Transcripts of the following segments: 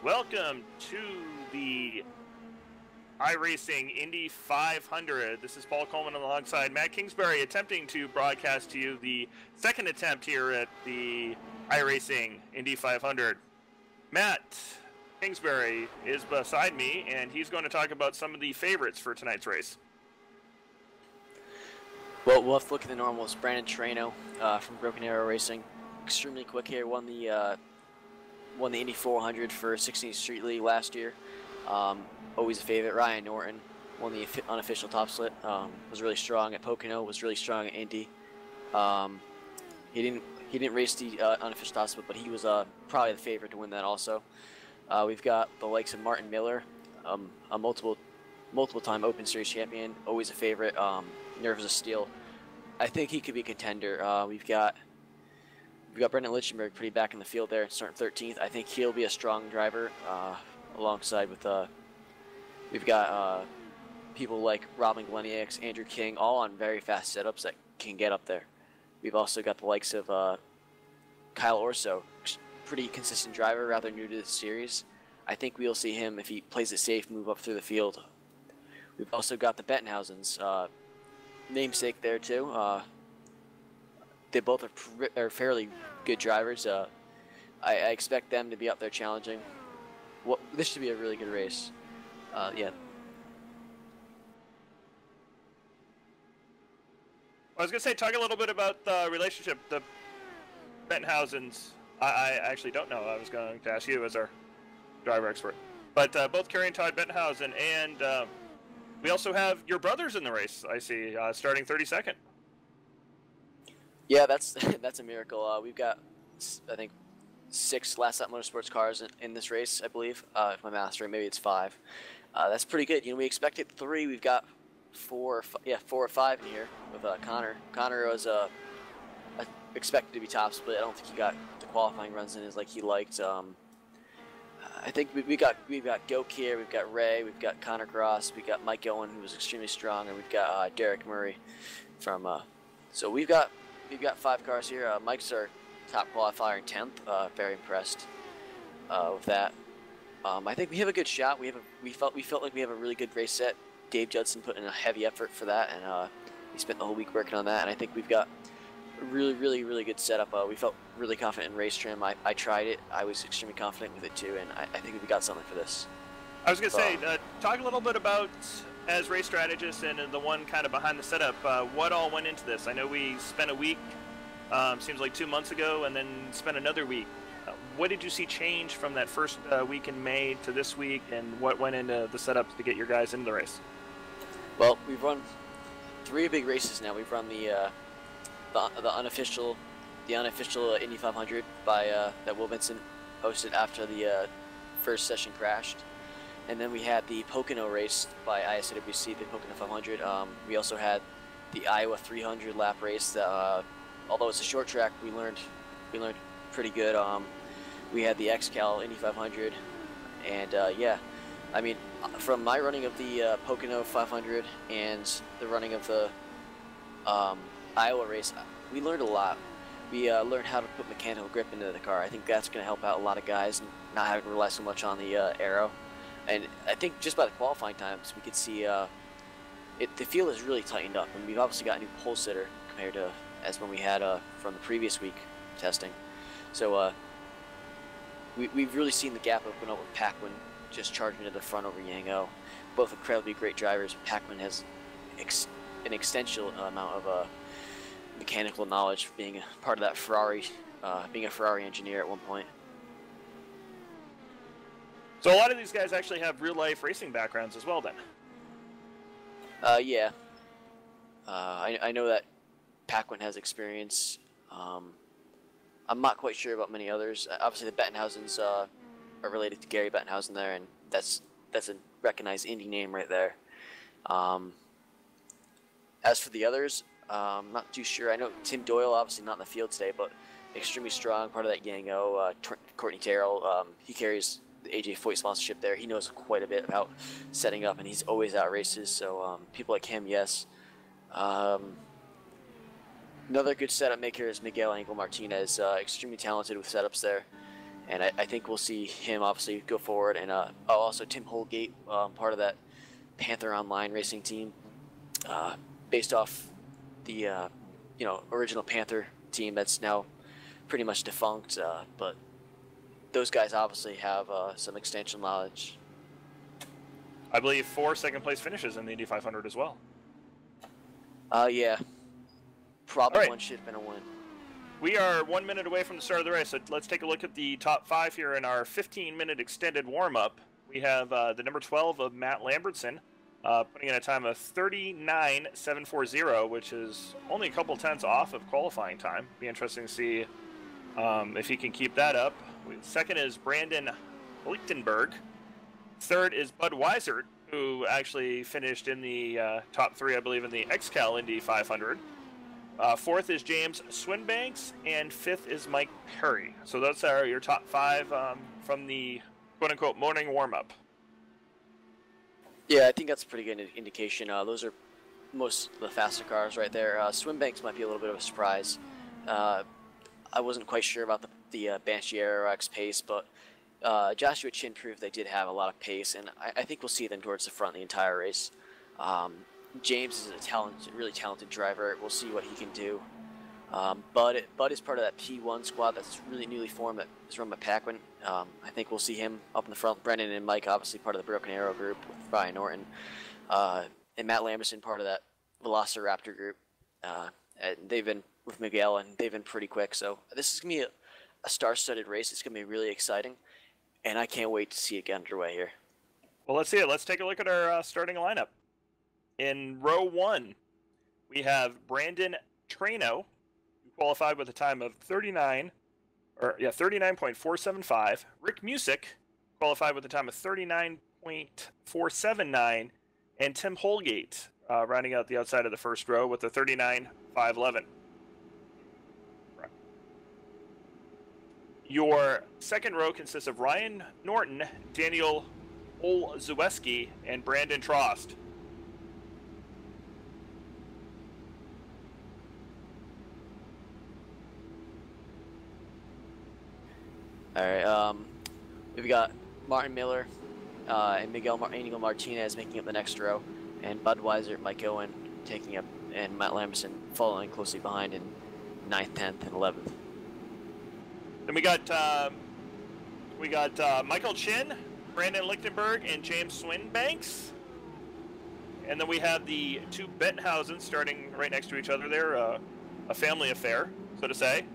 Welcome to the iRacing Indy 500. This is Paul Coleman alongside Matt Kingsbury, attempting to broadcast to you the second attempt here at the iRacing Indy 500. Matt Kingsbury is beside me, and he's going to talk about some of the favorites for tonight's race. Well, we'll have to look at the normals. Brandon Trano from Broken Arrow Racing, extremely quick here. Won the Indy 400 for 16th Street League last year. Always a favorite. Ryan Norton won the unofficial top split. Was really strong at Pocono. Was really strong at Indy. He didn't race the unofficial top split, but he was probably the favorite to win that also. We've got the likes of Martin Miller, a multiple-time Open Series champion. Always a favorite. Nerves of steel. I think he could be a contender. We've got Brendan Lichtenberg pretty back in the field there, starting 13th. I think he'll be a strong driver, alongside with we've got people like Robin Gleniax, Andrew King, all on very fast setups that can get up there. We've also got the likes of Kyle Orso, pretty consistent driver, rather new to the series. I think we'll see him, if he plays it safe, move up through the field. We've also got the Bettenhausens, namesake there too. They both are fairly good drivers. I expect them to be up there challenging. Well, this should be a really good race. Yeah. I was going to say, talk a little bit about the relationship. The Bettenhausens, I actually don't know. I was going to ask you as our driver expert. But both Kerry and Todd Bettenhausen, and we also have your brothers in the race, I see, starting 32nd. Yeah, that's a miracle. We've got, I think, 6 Last Lap Motorsports cars in this race, I believe. If my math's right, maybe it's 5. That's pretty good. You know, we expected 3. We've got 4 or 5 in here with Connor. Connor was expected to be top split. I don't think he got the qualifying runs in as like he liked. I think we've got Goke here. We've got Ray. We've got Connor Gross. We've got Mike Owen, who was extremely strong, and we've got Derek Murray from. So we've got 5 cars here. Mike's our top qualifier in 10th. Very impressed with that. I think we have a good shot. We felt like we have a really good race set. Dave Judson put in a heavy effort for that, and he spent the whole week working on that. And I think we've got a really good setup. We felt really confident in race trim. I tried it. I was extremely confident with it too, and I think we got something for this. I was going to say, talk a little bit about, as race strategist and the one kind of behind the setup, what all went into this. I know we spent a week, seems like 2 months ago, and then spent another week. What did you see change from that first week in May to this week, and what went into the setup to get your guys into the race? Well, we've run 3 big races now. We've run the unofficial Indy 500 by that Will Vincent hosted after the first session crashed. And then we had the Pocono race by ISWC, the Pocono 500. We also had the Iowa 300 lap race. That, although it's a short track, we learned pretty good. We had the XCal Indy 500, and yeah, I mean, from my running of the Pocono 500 and the running of the Iowa race, we learned a lot. We learned how to put mechanical grip into the car. I think that's going to help out a lot of guys, not having to rely so much on the aero. And I think just by the qualifying times, we could see the field has really tightened up, and we've obviously got a new pole sitter compared to as when we had from the previous week testing. So we've really seen the gap open up with Paquin just charging to the front over Yango. Both incredibly great drivers. Paquin has an extensive amount of mechanical knowledge, being a part of that Ferrari, being a Ferrari engineer at one point. So a lot of these guys actually have real-life racing backgrounds as well, then? Yeah. I know that Paquin has experience. I'm not quite sure about many others. Obviously, the Bettenhausens are related to Gary Bettenhausen there, and that's a recognized Indy name right there. As for the others, I'm not too sure. I know Tim Doyle, obviously not in the field today, but extremely strong, part of that Yango. Courtney Terrell, he carries the AJ Foyt sponsorship there. He knows quite a bit about setting up, and he's always out races. So people like him, yes. Another good setup maker is Miguel Angel Martinez, extremely talented with setups there. and I think we'll see him obviously go forward, and also Tim Holgate, part of that Panther Online racing team, based off the original Panther team that's now pretty much defunct, but those guys obviously have some extension knowledge. I believe 4 second-place finishes in the Indy 500 as well. Yeah. Probably right. One should have been a win. We are 1 minute away from the start of the race, so let's take a look at the top 5 here in our 15-minute extended warm-up. We have the number 12 of Matt Lambertson, putting in a time of 39.740, which is only a couple tenths off of qualifying time. Be interesting to see if he can keep that up. Second is Brandon Lichtenberg. Third is Bud Weisert, who actually finished in the top 3, I believe, in the XCal Indy 500. Fourth is James Swinbanks, and fifth is Mike Perry. So those are your top 5 from the quote-unquote morning warm-up. Yeah, I think that's a pretty good indication. Those are most of the faster cars right there. Swinbanks might be a little bit of a surprise. I wasn't quite sure about the Banshee Aero X pace, but Joshua Chin proved they did have a lot of pace, and I think we'll see them towards the front the entire race. James is a really talented driver. We'll see what he can do. Bud is part of that P1 squad that's really newly formed that is run by Paquin. I think we'll see him up in the front. Brendan and Mike, obviously part of the Broken Arrow group with Brian Norton. And Matt Lamberson, part of that Velociraptor group. And they've been with Miguel, and they've been pretty quick. So this is going to be a star-studded race. It's going to be really exciting, and I can't wait to see it get underway here. Well, let's see it. Let's take a look at our starting lineup. In row 1, we have Brandon Traino, who qualified with a time of 39.475. Rick Music qualified with a time of 39.479, and Tim Holgate rounding out the outside of the first row with a 39.511. Your second row consists of Ryan Norton, Daniel Olszewski, and Brandon Trost. All right, we've got Martin Miller and Miguel Angel Martinez making up the next row, and Bud Weisert, Mike Owen taking up, and Matt Lamberson following closely behind in 9th, 10th, and 11th. Then we got Michael Chin, Brandon Lichtenberg, and James Swinbanks. And then we have the 2 Bettenhausen starting right next to each other there, a family affair, so to say.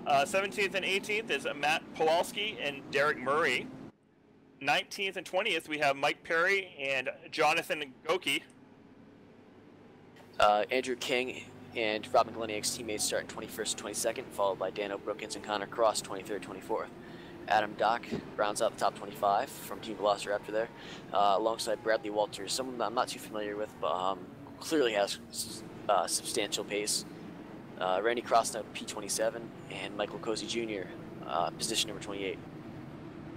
17th and 18th is Matt Pawalski and Derek Murray. 19th and 20th, we have Mike Perry and Jonathan Goki. Andrew King and Robin Gleniak's teammates start in 21st and 22nd, followed by Dano Brookins and Connor Cross, 23rd, 24th. Adam Dock rounds out the top 25 from Team Velociraptor there, alongside Bradley Walters, someone that I'm not too familiar with, but clearly has substantial pace. Randy Krosnow, P27, and Michael Cozy Jr., position number 28.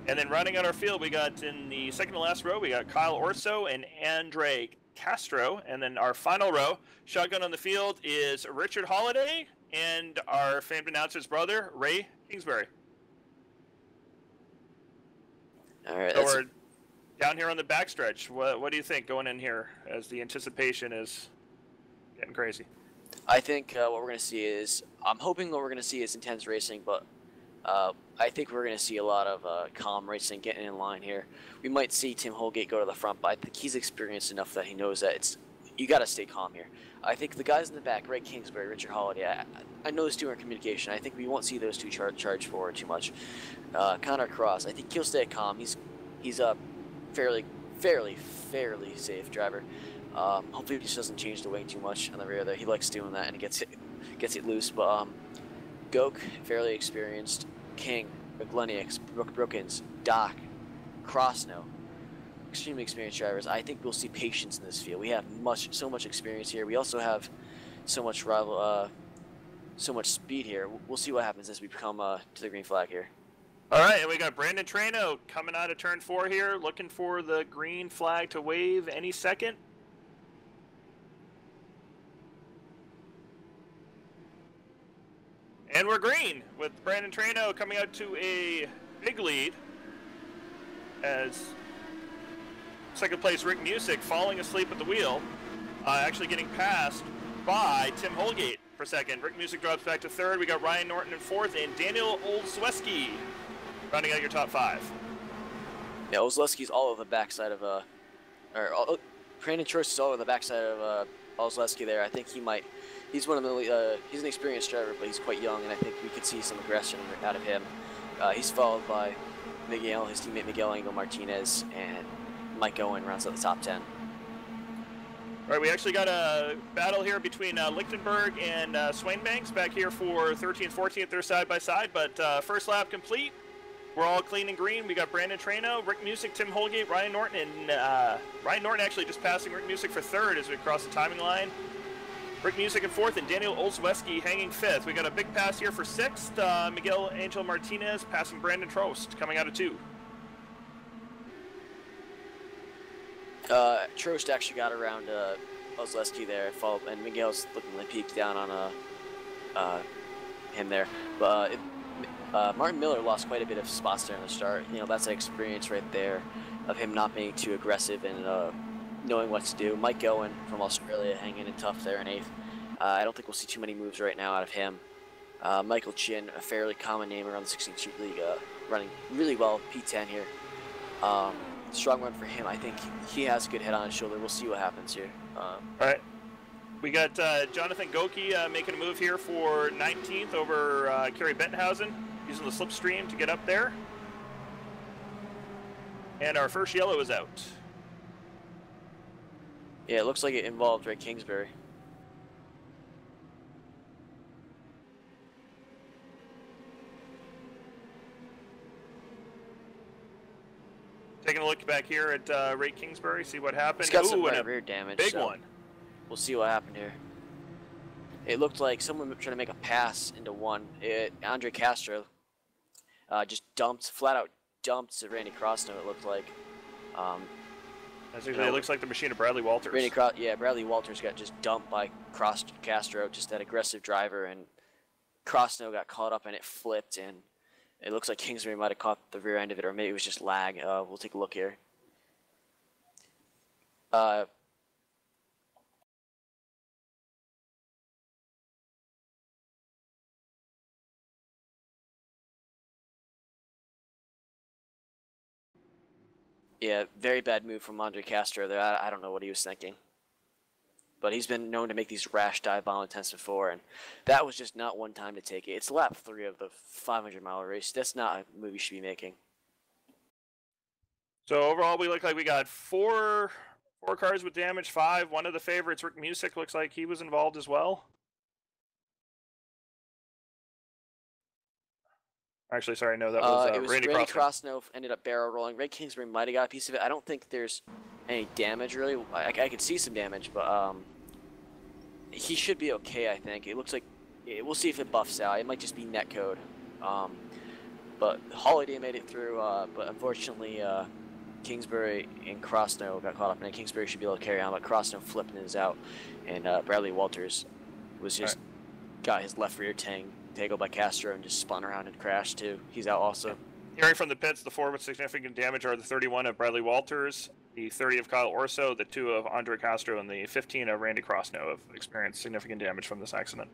And then rounding out our field, we got in the second to last row, we got Kyle Orso and Andre Castro. And then our final row, shotgun on the field, is Richard Holiday and our famed announcer's brother, Ray Kingsbury. All right. So we're down here on the backstretch. What do you think going in here as the anticipation is getting crazy? I think what we're going to see is, I'm hoping what we're going to see is intense racing, but I think we're going to see a lot of calm racing getting in line here. We might see Tim Holgate go to the front, but I think he's experienced enough that he knows that you got to stay calm here. I think the guys in the back, Ray Kingsbury, Richard Holiday, I know those two are in communication. I think we won't see those two charge forward too much. Connor Cross, I think he'll stay calm. He's a fairly safe driver. Hopefully he just doesn't change the wing too much on the rear there. He likes doing that, and he gets it loose. But Goke, fairly experienced. King, Gleniaks, Brookins, Doc, Krosnow, extremely experienced drivers. I think we'll see patience in this field. We have so much experience here. We also have so much speed here. We'll see what happens as we come to the green flag here. All right, and we got Brandon Traino coming out of turn 4 here, looking for the green flag to wave any second. And we're green with Brandon Traino coming out to a big lead as second place Rick Music falling asleep at the wheel, actually getting passed by Tim Holgate for second. Rick Music drops back to third. We got Ryan Norton in fourth and Daniel Olszewski rounding out your top five. Yeah, Olszewski's all over the backside of Brandon Trost is all over the backside of Olszewski there. I think he's one of the he's an experienced driver, but he's quite young, and I think we could see some aggression out of him. He's followed by Miguel, his teammate Miguel Angel Martinez, and Mike Owen rounds out the top 10. All right, we actually got a battle here between Lichtenberg and Swainbanks back here for 13th, 14th. They're side by side, but first lap complete. We're all clean and green. We got Brandon Trano, Rick Music, Tim Holgate, Ryan Norton, and Ryan Norton actually just passing Rick Music for third as we cross the timing line. Rick Music in fourth and Daniel Olszewski hanging fifth. We got a big pass here for sixth. Miguel Angel Martinez passing Brandon Trost coming out of two. Trost actually got around Olszewski there, and Miguel's looking like peeked down on him there. But Martin Miller lost quite a bit of spots there in the start. You know, that's an experience right there of him not being too aggressive and knowing what to do. Mike Owen from Australia hanging in tough there in eighth. I don't think we'll see too many moves right now out of him. Michael Chin, a fairly common name around the 16th Street League, running really well, P10 here. Strong run for him. I think he has a good head on his shoulder. We'll see what happens here. All right. We got Jonathan Goki making a move here for 19th over Kerry Benthausen, using the slipstream to get up there. And our first yellow is out. Yeah, it looks like it involved Ray Kingsbury. Taking a look back here at Ray Kingsbury, see what happened. He's got some and a rear damage. big so one. We'll see what happened here. It looked like someone trying to make a pass into one. Andre Castro just flat out dumped to Randy Crossnow, it looked like. It looks like the machine of Bradley Walters. Bradley Walters got just dumped by Castro, just that aggressive driver, and Crossnow got caught up and it flipped, and it looks like Kingsbury might have caught the rear end of it, or maybe it was just lag. We'll take a look here. Yeah, very bad move from Andre Castro there. I don't know what he was thinking. But he's been known to make these rash dive bomb attempts before, and that was just not one time to take it. It's lap 3 of the 500-mile race. That's not a move you should be making. So overall, we look like we got four cars with damage, 5. One of the favorites, Rick Music, looks like he was involved as well. Actually, sorry, no, that was Randy Crossnow ended up barrel rolling. Ray Kingsbury might have got a piece of it. I don't think there's any damage, really. I could see some damage, but he should be okay, I think. It looks like we'll see if it buffs out. It might just be netcode. But Holiday made it through, but unfortunately Kingsbury and Crossnow got caught up, and Kingsbury should be able to carry on, but Crossnow flipped and is out, and Bradley Walters was just got his left rear tangled by Castro and just spun around and crashed too. He's out also. Hearing from the pits, the 4 with significant damage are the 31 of Bradley Walters, the 30 of Kyle Orso, the 2 of Andre Castro, and the 15 of Randy Crossnow have experienced significant damage from this accident.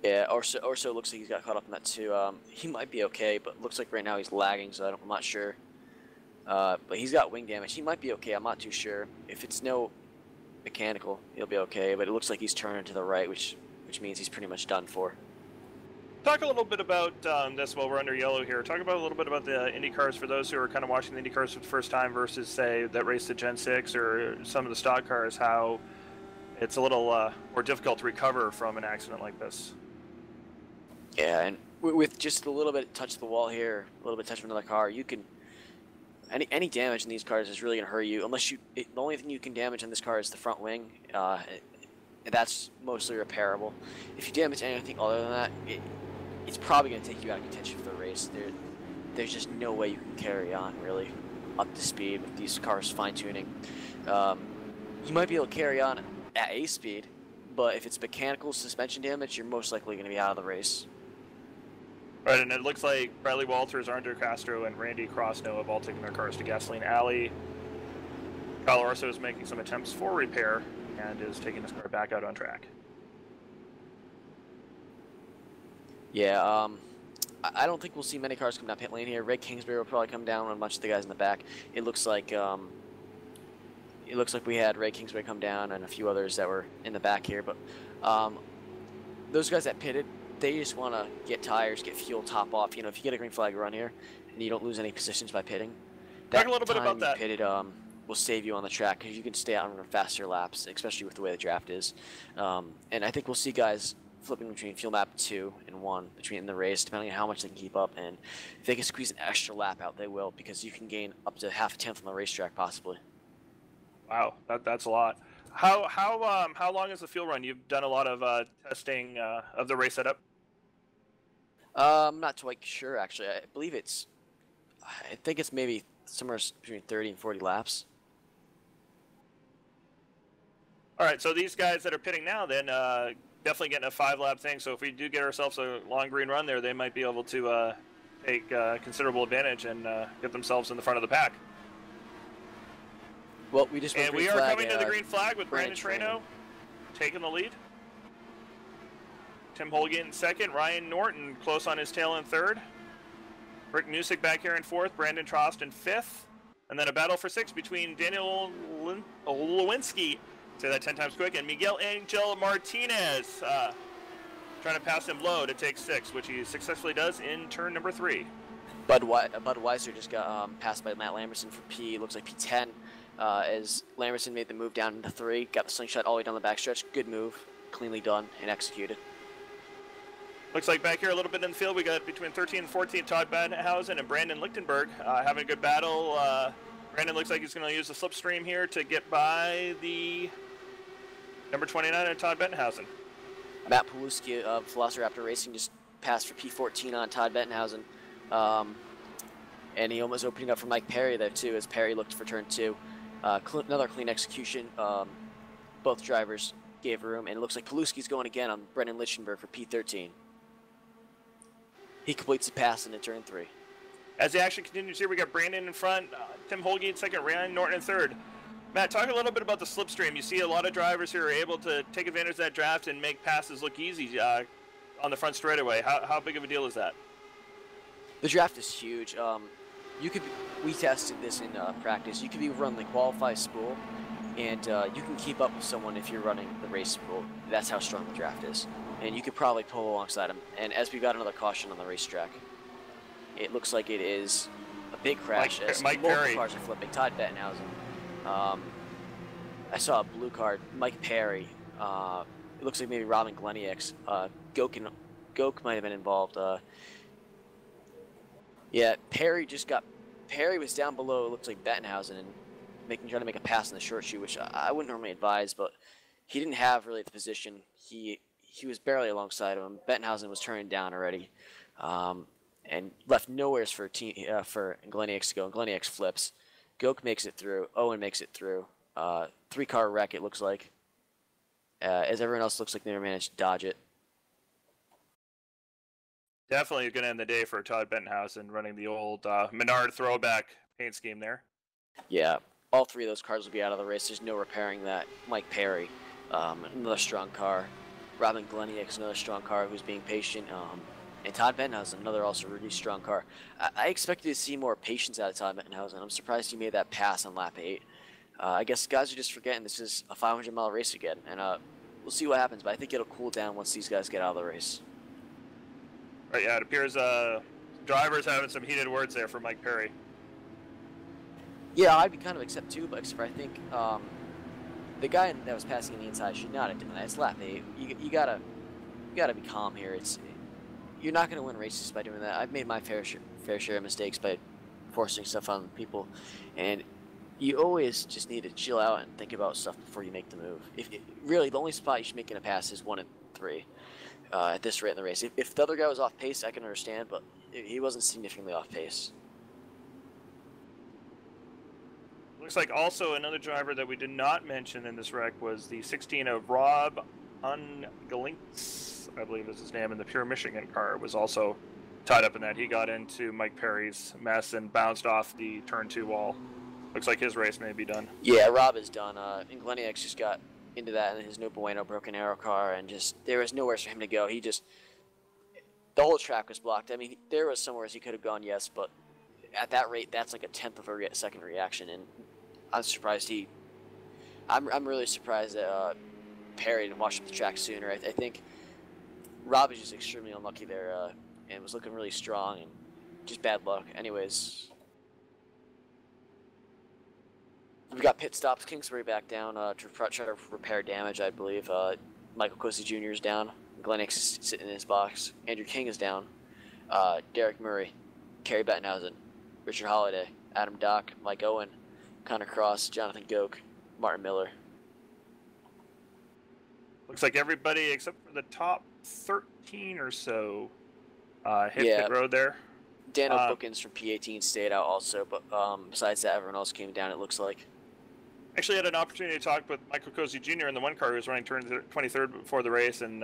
Yeah, Orso looks like he's got caught up in that too. He might be okay, but looks like right now he's lagging, so I'm not sure. But he's got wing damage. He might be okay. I'm not too sure. If it's no mechanical, he'll be okay. But it looks like he's turning to the right, which means he's pretty much done for. Talk a little bit about this while we're under yellow here. Talk about a little bit about the Indy cars for those who are kind of watching the Indy cars for the first time versus, say, that race to Gen 6 or some of the stock cars, how it's a little more difficult to recover from an accident like this. Yeah, and with just a little bit touch of the wall here, a little bit touch of another car, you can... Any damage in these cars is really going to hurt you, unless the only thing you can damage in this car is the front wing. That's mostly repairable. If you damage anything other than that, it's probably going to take you out of contention for the race. There's just no way you can carry on, really, up to speed with these cars fine-tuning. You might be able to carry on at A speed, but if it's mechanical suspension damage, you're most likely going to be out of the race. Right, and it looks like Bradley Walters, Arthur Castro, and Randy Crosno have all taken their cars to Gasoline Alley. Kyle Orso is making some attempts for repair and is taking his car back out on track. Yeah, I don't think we'll see many cars come down pit lane here. Ray Kingsbury will probably come down with a bunch of the guys in the back. It looks like we had Ray Kingsbury come down and a few others that were in the back here. But those guys that pitted, they just want to get tires, get fuel, top off. You know, if you get a green flag run here and you don't lose any positions by pitting, Talk a little bit about that. Pitted will save you on the track because you can stay out and run faster laps, especially with the way the draft is. And I think we'll see guys flipping between fuel map 2 and 1 between the race, depending on how much they can keep up. And if they can squeeze an extra lap out, they will, because you can gain up to half a tenth on the racetrack possibly. Wow, that's a lot. How long is the fuel run? You've done a lot of testing of the race setup. I'm not quite sure actually. I think it's maybe somewhere between 30 and 40 laps. All right, so these guys that are pitting now, then definitely getting a 5-lap thing. So if we do get ourselves a long green run there, they might be able to take considerable advantage and get themselves in the front of the pack. Well, we just and we are coming to the green flag with Brandon Trano taking the lead. Tim Holgate in second. Ryan Norton close on his tail in third. Rick Newsick back here in fourth. Brandon Trost in fifth. And then a battle for sixth between Daniel Lewinsky, say that 10 times quick, and Miguel Angel Martinez. Trying to pass him low to take sixth, which he successfully does in turn number 3. Budweiser just got passed by Matt Lamberson for P. Looks like P10 as Lamberson made the move down into 3. Got the slingshot all the way down the backstretch. Good move. Cleanly done and executed. Looks like back here a little bit in the field, we got between 13 and 14, Todd Badenhausen and Brandon Lichtenberg having a good battle. Brandon looks like he's going to use the slipstream here to get by the number 29 and Todd Badenhausen. Matt Paluski of Velociraptor Racing just passed for P14 on Todd Badenhausen. And he almost opening up for Mike Perry there too, as Perry looked for turn 2. Another clean execution. Both drivers gave room, and it looks like Paluski's going again on Brendan Lichtenberg for P13. He completes the pass into turn 3. As the action continues here, we got Brandon in front, Tim Holgate second, Ryan Norton in third. Matt, talk a little bit about the slipstream. You see a lot of drivers who are able to take advantage of that draft and make passes look easy on the front straightaway. How big of a deal is that? The draft is huge. We tested this in practice. You could be running the qualify spool, and you can keep up with someone if you're running the race spool. That's how strong the draft is. And you could probably pull alongside him. And as we got another caution on the racetrack, it looks like it is a big crash as multiple cars are flipping. Todd Badenhausen. I saw a blue card. Mike Perry. It looks like maybe Robin Gleniaks. Goke might have been involved. Yeah, Perry was down below. It looks like Badenhausen and trying to make a pass in the short shoe, which I wouldn't normally advise, but he didn't have really the position. He was barely alongside of him. Badenhausen was turning down already, and left nowheres for Gleniaks to go. And Gleniaks flips. Goke makes it through. Owen makes it through. 3-car wreck, it looks like. As everyone else looks like they managed to dodge it. Definitely going to end the day for Todd Badenhausen running the old Menard throwback paint scheme there. Yeah, all 3 of those cars will be out of the race. There's no repairing that. Mike Perry, another strong car. Robin Gleniaks, another strong car who's being patient. And Todd Badenhausen, another also really strong car. I expected to see more patience out of Todd Badenhausen. I'm surprised he made that pass on lap 8. I guess guys are just forgetting this is a 500-mile race again. And we'll see what happens, but I think it'll cool down once these guys get out of the race. Right, yeah, it appears drivers having some heated words there for Mike Perry. Yeah, I'd be kind of except for I think the guy that was passing on the inside should not have done that. It's lap 8. You gotta be calm here. You're not gonna win races by doing that. I've made my fair share of mistakes by forcing stuff on people, and you always just need to chill out and think about stuff before you make the move. Really, the only spot you should make in a pass is 1 and 3. At this rate in the race. If the other guy was off pace, I can understand, but he wasn't significantly off pace. Looks like also another driver that we did not mention in this wreck was the 16 of Rob Ungalinks, I believe is his name, in the Pure Michigan car, was also tied up in that. He got into Mike Perry's mess and bounced off the turn 2 wall. Looks like his race may be done. Yeah, Rob is done. And Glenniax just got into that in his No Bueno Broken Arrow car, and just there was nowhere for him to go. The whole track was blocked. I mean, there was somewhere he could have gone, yes, but at that rate, that's like a tenth of a second reaction, and I'm surprised I'm really surprised that Perry didn't wash up the track sooner. I think Rob is just extremely unlucky there, and was looking really strong, and just bad luck. Anyways, we've got pit stops. Kingsbury back down to try to repair damage, I believe. Michael Cosi Jr. is down. Glennick is sitting in his box. Andrew King is down. Derek Murray, Kerry Bettenhausen, Richard Holiday, Adam Dock, Mike Owen, Connor Cross, Jonathan Goke, Martin Miller. Looks like everybody except for the top 13 or so hit pit road there. Daniel Bookins from P18 stayed out also, but besides that, everyone else came down, it looks like. Actually had an opportunity to talk with Michael Cosi Jr. in the one car who was running turn 23rd before the race, and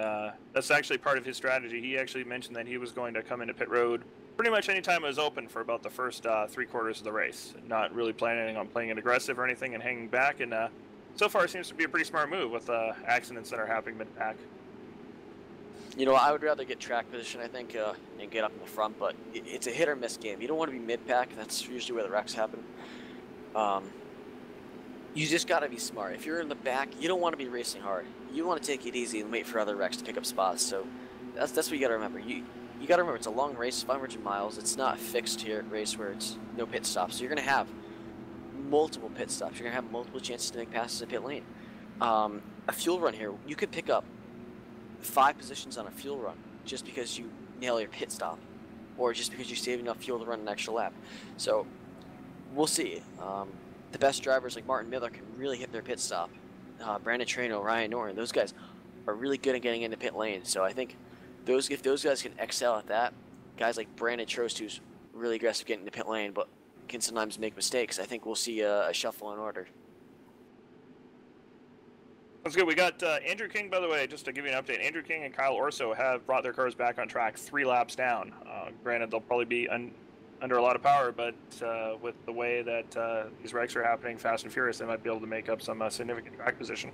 that's actually part of his strategy. He actually mentioned that he was going to come into pit road pretty much any time it was open for about the first 3/4 of the race, not really planning on playing it aggressive or anything and hanging back, and so far it seems to be a pretty smart move with accidents that are happening mid-pack. You know, I would rather get track position, I think, and get up in the front, but it's a hit-or-miss game. You don't want to be mid-pack, that's usually where the wrecks happen. You just got to be smart. If you're in the back, you don't want to be racing hard. You want to take it easy and wait for other wrecks to pick up spots. So that's what you got to remember. You got to remember it's a long race, 500 miles. It's not a fixed here race where it's no pit stops. So you're going to have multiple pit stops. You're going to have multiple chances to make passes in pit lane. A fuel run here, you could pick up 5 positions on a fuel run just because you nail your pit stop, or just because you save enough fuel to run an extra lap. So we'll see. The best drivers like Martin Miller can really hit their pit stop. Brandon Trano, Ryan Norton, those guys are really good at getting into pit lane. So I think if those guys can excel at that, guys like Brandon Trost, who's really aggressive getting into pit lane, but can sometimes make mistakes, I think we'll see a shuffle in order. That's good. We got Andrew King, by the way, just to give you an update. Andrew King and Kyle Orso have brought their cars back on track 3 laps down. Granted, they'll probably be under a lot of power, but with the way that these wrecks are happening fast and furious, they might be able to make up some significant track position.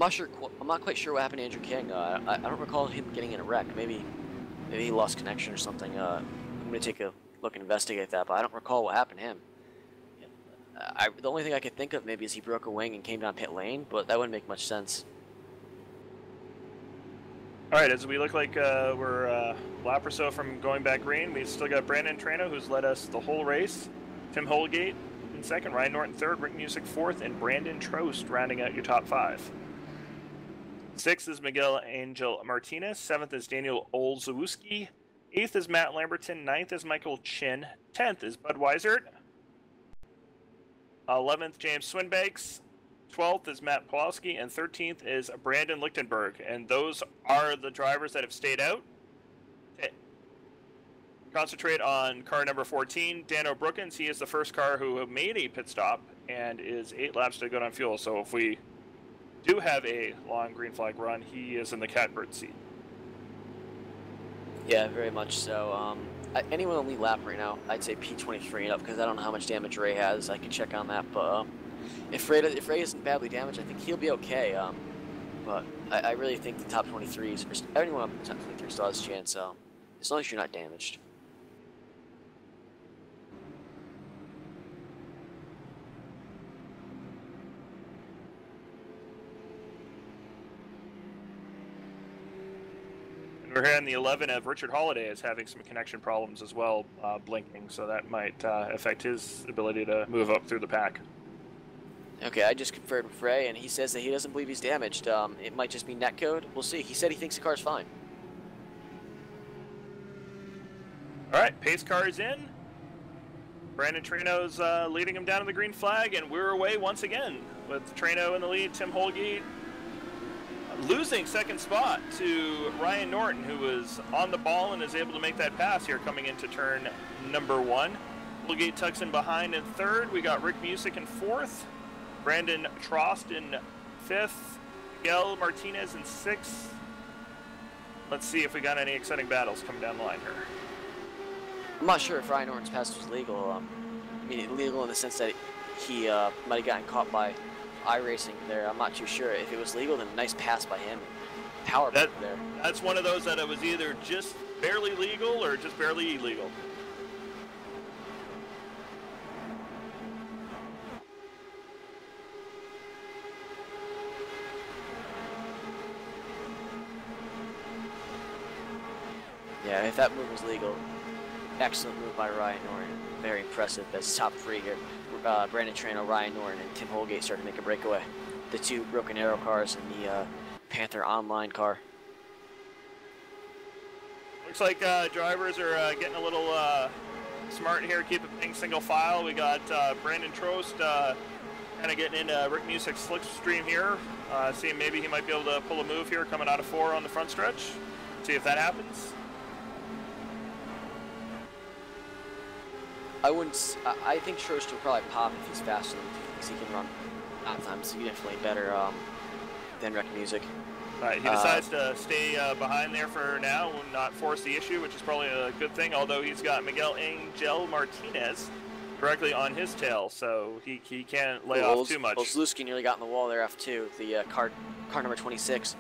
I'm not quite sure what happened to Andrew King. I don't recall him getting in a wreck. Maybe he lost connection or something. I'm going to take a look and investigate that, but I don't recall what happened to him. The only thing I could think of maybe is he broke a wing and came down pit lane, but that wouldn't make much sense. All right, as we look like we're a lap or so from going back green, we've still got Brandon Trano, who's led us the whole race. Tim Holgate in second, Ryan Norton third, Rick Music fourth, and Brandon Trost rounding out your top 5. 6th is Miguel Angel Martinez. 7th is Daniel Olszewski. 8th is Matt Lamberton. 9th is Michael Chin. 10th is Bud Weisert. 11th, James Swinbanks. 12th is Matt Pawlowski, and 13th is Brandon Lichtenberg. And those are the drivers that have stayed out. Concentrate on car number 14, Dano Brookins. He is the first car who made a pit stop and is 8 laps to go on fuel. So if we do have a long green flag run, he is in the catbird seat. Yeah, very much so. Anyone on the lead lap right now, I'd say P23 and up, because I don't know how much damage Ray has. I can check on that, but if Ray isn't badly damaged, I think he'll be okay. But I really think the top 23s, anyone up in the top 23 still has a chance, as long as you're not damaged. We're here in the 11 of Richard Holiday is having some connection problems as well, blinking, so that might affect his ability to move up through the pack. Okay, I just conferred with Ray, and he says that he doesn't believe he's damaged. It might just be netcode. We'll see. He said he thinks the car's fine. All right, pace car is in. Brandon Trano's leading him down to the green flag, and we're away once again with Trano in the lead. Tim Holgate losing second spot to Ryan Norton, who was on the ball and is able to make that pass here coming into turn number 1. Holgate tucks in behind in third. We got Rick Music in fourth, Brandon Trost in fifth, Miguel Martinez in sixth, let's see if we got any exciting battles coming down the line here. I'm not sure if Ryan Norton's pass was legal. I mean, illegal in the sense that he might have gotten caught by iRacing there. I'm not too sure. If it was legal, then nice pass by him. Power back there. That's one of those that it was either just barely legal or just barely illegal. Yeah, if that move was legal, excellent move by Ryan Norton. Very impressive. That's top three here. Brandon Traino, Ryan Norton, and Tim Holgate starting to make a breakaway. The two Broken Arrow cars and the Panther Online car. Looks like drivers are getting a little smart here, keeping things single file. We got Brandon Trost kind of getting into Rick Music's slipstream here, seeing maybe he might be able to pull a move here coming out of 4 on the front stretch. See if that happens. I think Trost will probably pop if he's faster than he thinks he can run. At times significantly better than Wreck Music. Right, he decides to stay behind there for now and not force the issue, which is probably a good thing, although he's got Miguel Angel Martinez directly on his tail, so he can't lay off too much. Zlewski nearly got in the wall there F2. The car number 26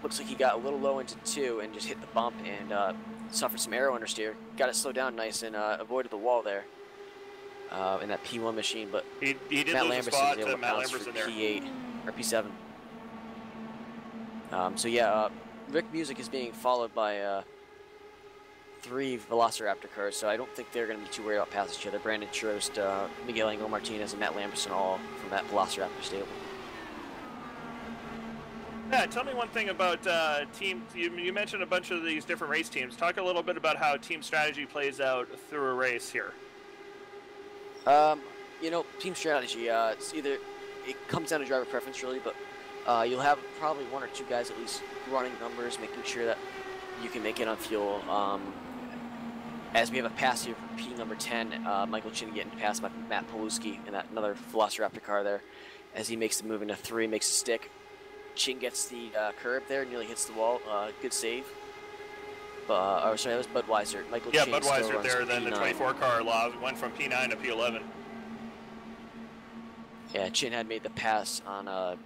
looks like he got a little low into 2 and just hit the bump and suffered some aero understeer. Got it slowed down nice and avoided the wall there in that P1 machine, but he did Matt lose a spot to Matt Lambert's in there. P8 or P7. So yeah, Rick Music is being followed by 3 Velociraptor cars, so I don't think they're going to be too worried about passing each other. Brandon Trost, Miguel Angel Martinez, and Matt Lambertson all from that Velociraptor stable. Yeah, tell me one thing about team. You mentioned a bunch of these different race teams. Talk a little bit about how team strategy plays out through a race here. You know, team strategy. It's either it comes down to driver preference really, but you'll have probably 1 or 2 guys at least running numbers, making sure that you can make it on fuel. As we have a pass here for P number 10, Michael Chin getting passed by Matt Paluski in that another Velociraptor car there, as he makes the move into 3, makes a stick. Chin gets the curb there, nearly hits the wall. Good save. Oh, sorry, that was Budweiser. Michael Chin Budweiser there. Then the 24 car went from P9 to P11. Yeah, Chin had made the pass on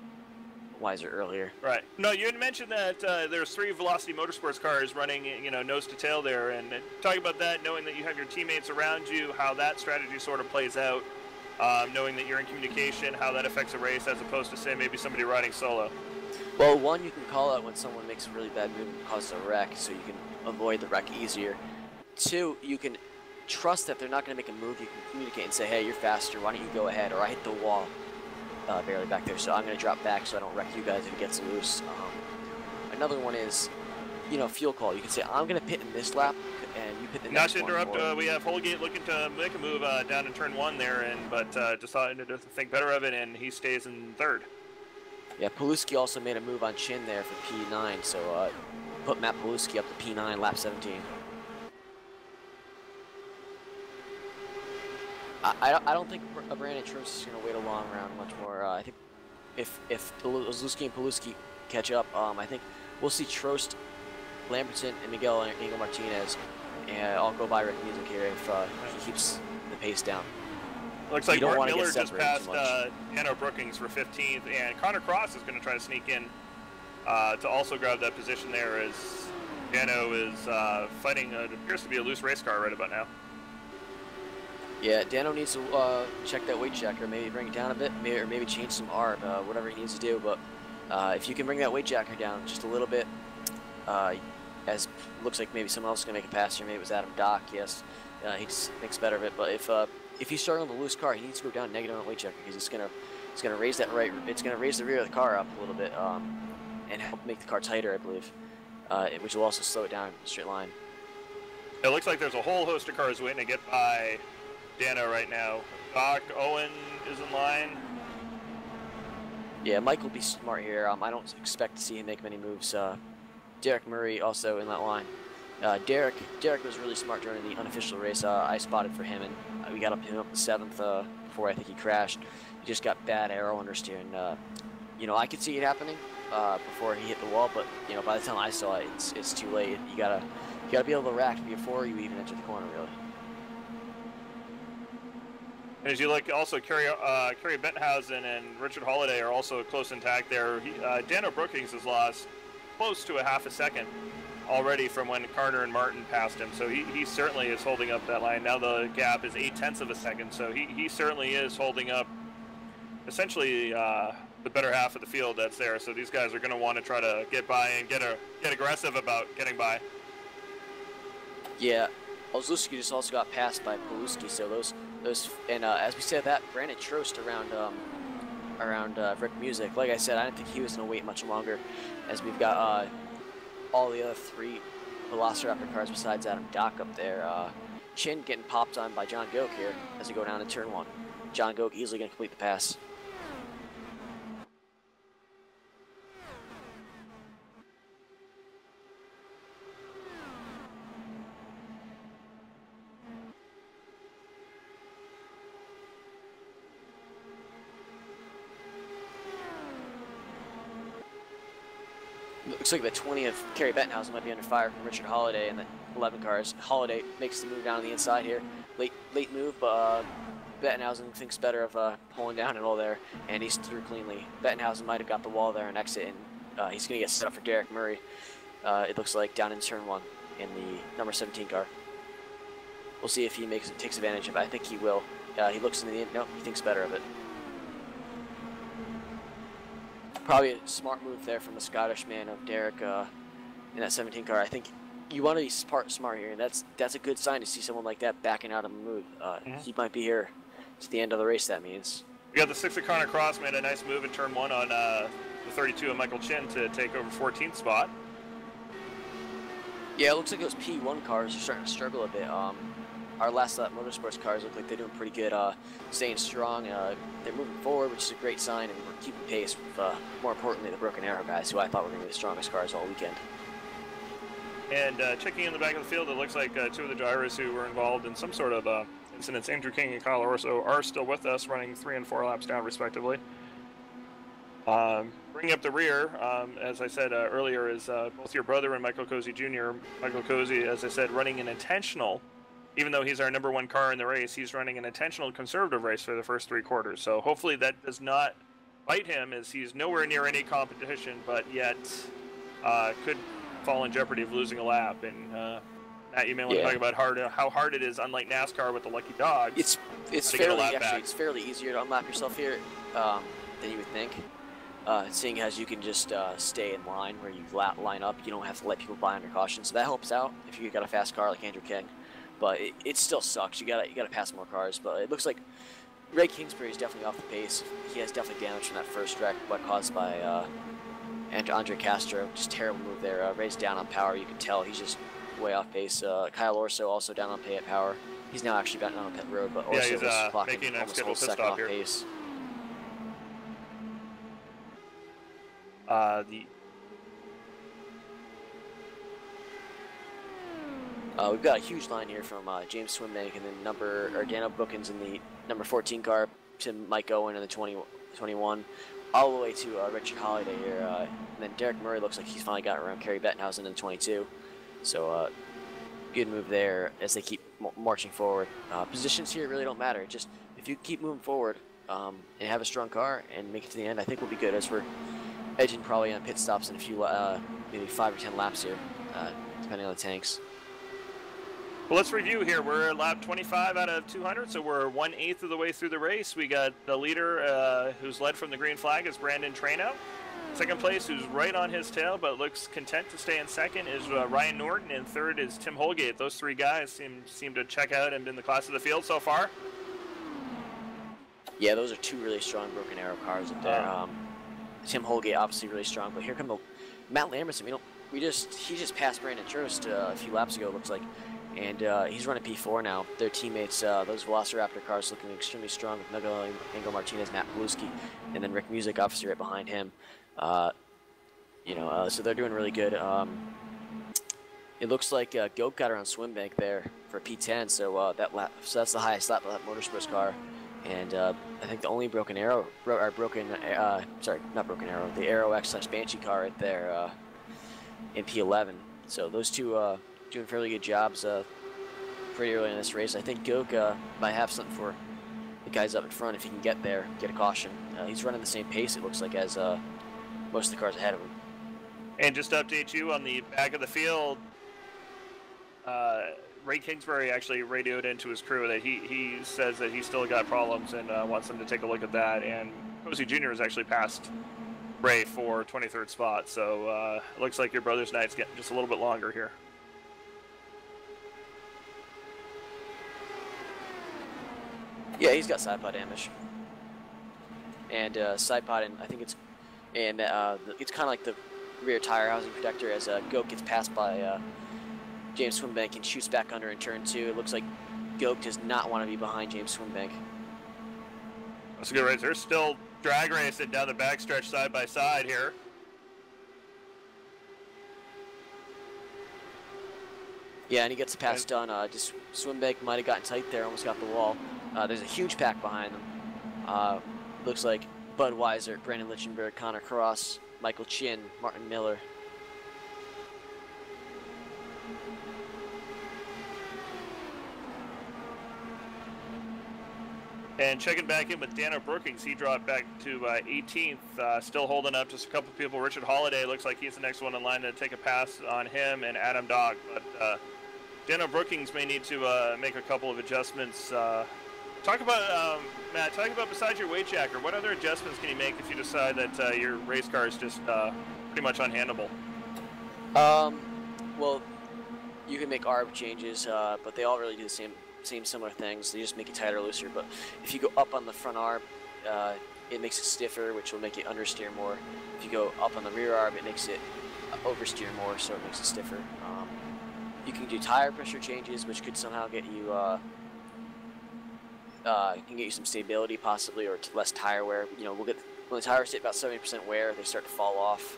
Weiser earlier. Right. No, you had mentioned that there's 3 Velocity Motorsports cars running, nose to tail there, and talk about that, knowing that you have your teammates around you, how that strategy sort of plays out, knowing that you're in communication, how that affects a race as opposed to, say, maybe somebody riding solo. Well, 1, you can call out when someone makes a really bad move and causes a wreck, so you can avoid the wreck easier. 2, you can trust that they're not going to make a move. You can communicate and say, hey, you're faster, why don't you go ahead, or I hit the wall barely back there, so I'm going to drop back so I don't wreck you guys if it gets loose. Another one is, fuel call. You can say, I'm going to pit in this lap, and you pit the next one. Not to interrupt, we have Holgate looking to make a move down in turn 1 there, but decided to think better of it, and he stays in 3rd. Yeah, Paluski also made a move on Chin there for P9, so put Matt Paluski up to P9, lap 17. I don't think Brandon Trost is going to wait a long round much more. I think if Zlewski and Paluski catch up, I think we'll see Trost, Lamberton, and Miguel Angel Martinez, and I'll go by Rick Music here if he keeps the pace down. Looks like Mark Miller just passed Hanno Brookings for 15th, and Connor Cross is going to try to sneak in to also grab that position there as Dano is fighting it appears to be a loose race car right about now. Yeah, Dano needs to check that weight check, or maybe bring it down a bit, or maybe change some arb, whatever he needs to do. But if you can bring that weight jacker down just a little bit, as looks like maybe someone else is going to make a pass here. Maybe it was Adam Dock. Yes, he just makes better of it. But if he's starting on the loose car, he needs to go down negative on weight checker because it's gonna raise that it's gonna raise the rear of the car up a little bit and help make the car tighter, I believe, which will also slow it down in a straight line. It looks like there's a whole host of cars waiting to get by Dano right now. Doc Owen is in line. Yeah, Mike will be smart here. I don't expect to see him make many moves. Derek Murray also in that line. Derek was really smart during the unofficial race. I spotted for him, and we got him up the 7th before I think he crashed. He just got bad aero understeer, and you know, I could see it happening before he hit the wall, but you know, by the time I saw it, it's too late. You gotta be able to react before you even enter the corner, really. As you look, also Kerry Benthausen and Richard Holiday are also close intact there. Dano Brookings has lost close to a half a second already from when Carter and Martin passed him, so he certainly is holding up that line. Now the gap is 0.8 of a second, so he certainly is holding up essentially the better half of the field that's there. So these guys are going to want to try to get by and get aggressive about getting by. Yeah, Ozlowski just also got passed by Paluski, so those and as we said that, Brandon Trost around Rick Music. Like I said, I didn't think he was going to wait much longer, as we've got all the other 3 Velociraptor cars besides Adam Dock up there. Chin getting popped on by John Goke here as we go down to turn 1. John Goke easily going to complete the pass. Looks like the 20 of Kerry Benthausen might be under fire from Richard Holiday in the 11 cars. Holiday makes the move down on the inside here. Late move, but Bettenhausen thinks better of pulling down and all there, and he's through cleanly. Bettenhausen might have got the wall there and exit, and he's going to get set up for Derek Murray. It looks like down in turn 1 in the number 17 car. We'll see if he takes advantage of it. I think he will. He looks into the no, he thinks better of it. Probably a smart move there from the Scottish man of Derek in that 17 car. I think you want to be smart here, and that's a good sign to see someone like that backing out of a move. He might be here to the end of the race, that means. We got the 6 of Connor Cross made a nice move in turn 1 on the 32 of Michael Chin to take over 14th spot. Yeah, it looks like those P1 cars are starting to struggle a bit. Our last lap motorsports cars look like they're doing pretty good, staying strong. They're moving forward, which is a great sign, and we're keeping pace with, more importantly, the Broken Arrow guys, who I thought were going to be the strongest cars all weekend. And checking in the back of the field, it looks like 2 of the drivers who were involved in some sort of incidents, Andrew King and Kyle Orso, are still with us, running 3 and 4 laps down, respectively. Bringing up the rear, as I said earlier, is both your brother and Michael Cozy Jr. Michael Cozy, as I said, running an intentional. Even though he's our number 1 car in the race, he's running an intentional conservative race for the first 3 quarters. So hopefully that does not bite him, as he's nowhere near any competition, but yet could fall in jeopardy of losing a lap. And Matt, you may want to talk about how hard it is, unlike NASCAR with the lucky dogs. It's fairly easier to unlap yourself here than you would think. Seeing as you can just stay in line where you line up, you don't have to let people by under caution. So that helps out if you got a fast car like Andrew King. But it still sucks. You gotta pass more cars. But it looks like Ray Kingsbury is definitely off the pace. He has definitely damage from that first wreck, but caused by Andre Castro. Just terrible move there. Ray's down on power. You can tell he's just way off pace. Kyle Orso also down on power. He's now actually back down on pit road, but Orso he's was clocking making almost a a whole pit second stop off here. pace. We've got a huge line here from James Swinbank and then Daniel Bookins in the number 14 car to Mike Owen in the 21, all the way to Richard Holiday here. And then Derek Murray looks like he's finally got around Kerry Bettenhausen in the 22. So good move there as they keep marching forward. Positions here really don't matter. Just if you keep moving forward and have a strong car and make it to the end, I think we'll be good, as we're edging probably on pit stops in a few, maybe 5 or 10 laps here, depending on the tanks. Well, let's review here. We're at lap 25 out of 200, so we're 1/8 of the way through the race. We got the leader, who's led from the green flag, is Brandon Traino. Second place, who's right on his tail but looks content to stay in second, is Ryan Norton, and third is Tim Holgate. Those 3 guys seem to check out and been the class of the field so far. Yeah, those are 2 really strong Broken Arrow cars up there. Tim Holgate obviously really strong, but here come Matt Lamberson. He just passed Brandon Trost a few laps ago, it looks like. And he's running P4 now. Their teammates, those Velociraptor cars, looking extremely strong with Miguel Angel Martinez, Matt Paluski, and then Rick Music obviously right behind him. So they're doing really good. It looks like Goke got around Swinbank there for P10, so that's the highest lap of that motorsports car. And I think the only broken arrow, sorry, not broken arrow, the Arrow X/Banshee car right there in P11. So those two doing fairly good jobs pretty early in this race. I think Goke might have something for the guys up in front if he can get there, get a caution. He's running the same pace, it looks like, as most of the cars ahead of him. And just to update you on the back of the field, Ray Kingsbury actually radioed into his crew that he says that he's still got problems and wants them to take a look at that. And Posey Jr. has actually passed Ray for 23rd spot. So it looks like your brother's night's getting just a little bit longer here. Yeah, he's got side pod damage. And side pod, and I think it's, and it's kind of like the rear tire housing protector as Goke gets passed by James Swinbank and shoots back under in turn 2. It looks like Goke does not want to be behind James Swinbank. That's a good race. They're still drag racing down the backstretch side by side here. Yeah, and he gets the pass done. Just Swinbank might have gotten tight there, almost got the wall. There's a huge pack behind them. Looks like Budweiser, Brandon Lichtenberg, Connor Cross, Michael Chin, Martin Miller. And checking back in with Dano Brookings, he dropped back to 18th, still holding up just a couple people. Richard Holiday looks like he's the next one in line to take a pass on him, and Adam Dog. But Dano Brookings may need to make a couple of adjustments. Talk about, Matt, talk about besides your weight jacker, what other adjustments can you make if you decide that your race car is just pretty much unhandleable? Well, you can make ARB changes, but they all really do the same similar things. They just make it tighter or looser. But if you go up on the front arb, it makes it stiffer, which will make it understeer more. If you go up on the rear arb, it makes it oversteer more, so it makes it stiffer. You can do tire pressure changes, which could somehow get you can get you some stability possibly, or less tire wear. You know, when the tires hit about 70% wear, they start to fall off.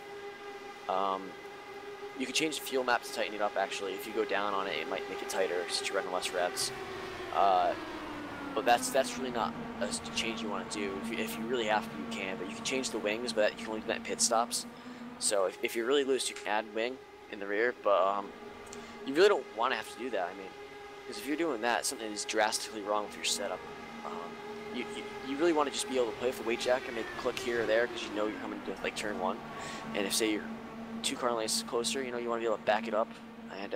You can change the fuel map to tighten it up. Actually, if you go down on it, it might make it tighter since you're running less revs. But that's really not a change you want to do. If you really have to, you can. But you can change the wings, but you can only do that in pit stops. So if you're really loose, you can add wing in the rear. But you really don't want to have to do that. I mean, because if you're doing that, something is drastically wrong with your setup. You really want to just be able to play with the weight jack and make a click here or there because you know you're coming to like turn 1, and if say you're 2 car lengths closer, you know, you want to be able to back it up and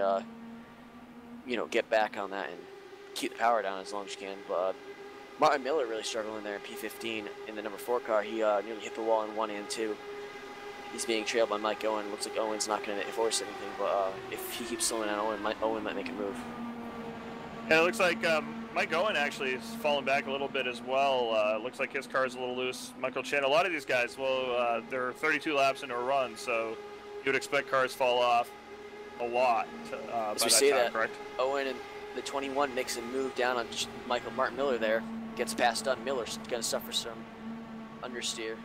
you know, get back on that and keep the power down as long as you can. But Martin Miller really struggling there in P15 in the number 4 car. He nearly hit the wall in 1 and 2. He's being trailed by Mike Owen. Looks like Owen's not going to force anything, but if he keeps slowing down Owen might make a move. And it looks like Mike Owen actually is falling back a little bit as well. Looks like his car is a little loose. Michael Chin, a lot of these guys, well, they're 32 laps into a run, so you would expect cars fall off a lot by As we that say time, that, correct? Owen and the 21 makes a move down on Martin Miller there. Gets past done. Miller's going to suffer some understeer.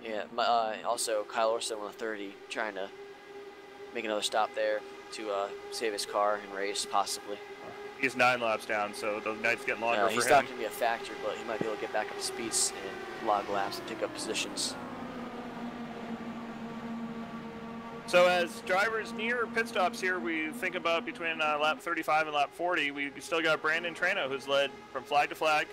Yeah, also Kyle Orson on the 30 trying to make another stop there to save his car and race, possibly. He's 9 laps down, so the night's getting longer for him. He's not going to be a factor, but he might be able to get back up to speeds and log laps and pick up positions. So as drivers near pit stops here, we think about between lap 35 and lap 40, we still got Brandon Trano, who's led from flag to flag.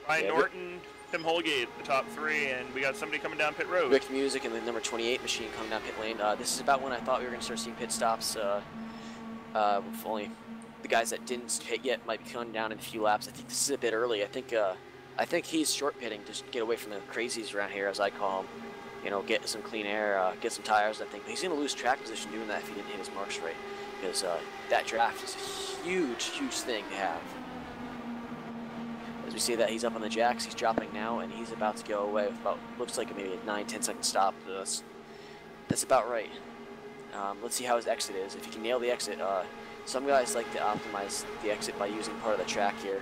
Ryan Norton, Tim Holgate, the top 3, and we got somebody coming down pit road. Rick Music and the number 28 machine coming down pit lane. This is about when I thought we were going to start seeing pit stops. With only the guys that didn't hit yet might be coming down in a few laps. I think this is a bit early. I think he's short pitting to get away from the crazies around here, as I call them. You know, get some clean air, get some tires. I think but he's going to lose track position doing that if he didn't hit his marks right, because that draft is a huge thing to have. As we see that he's up on the jacks, he's dropping now, and he's about to go away with about, looks like maybe a 9-10 second stop. That's about right. Let's see how his exit is. If he can nail the exit, some guys like to optimize the exit by using part of the track here,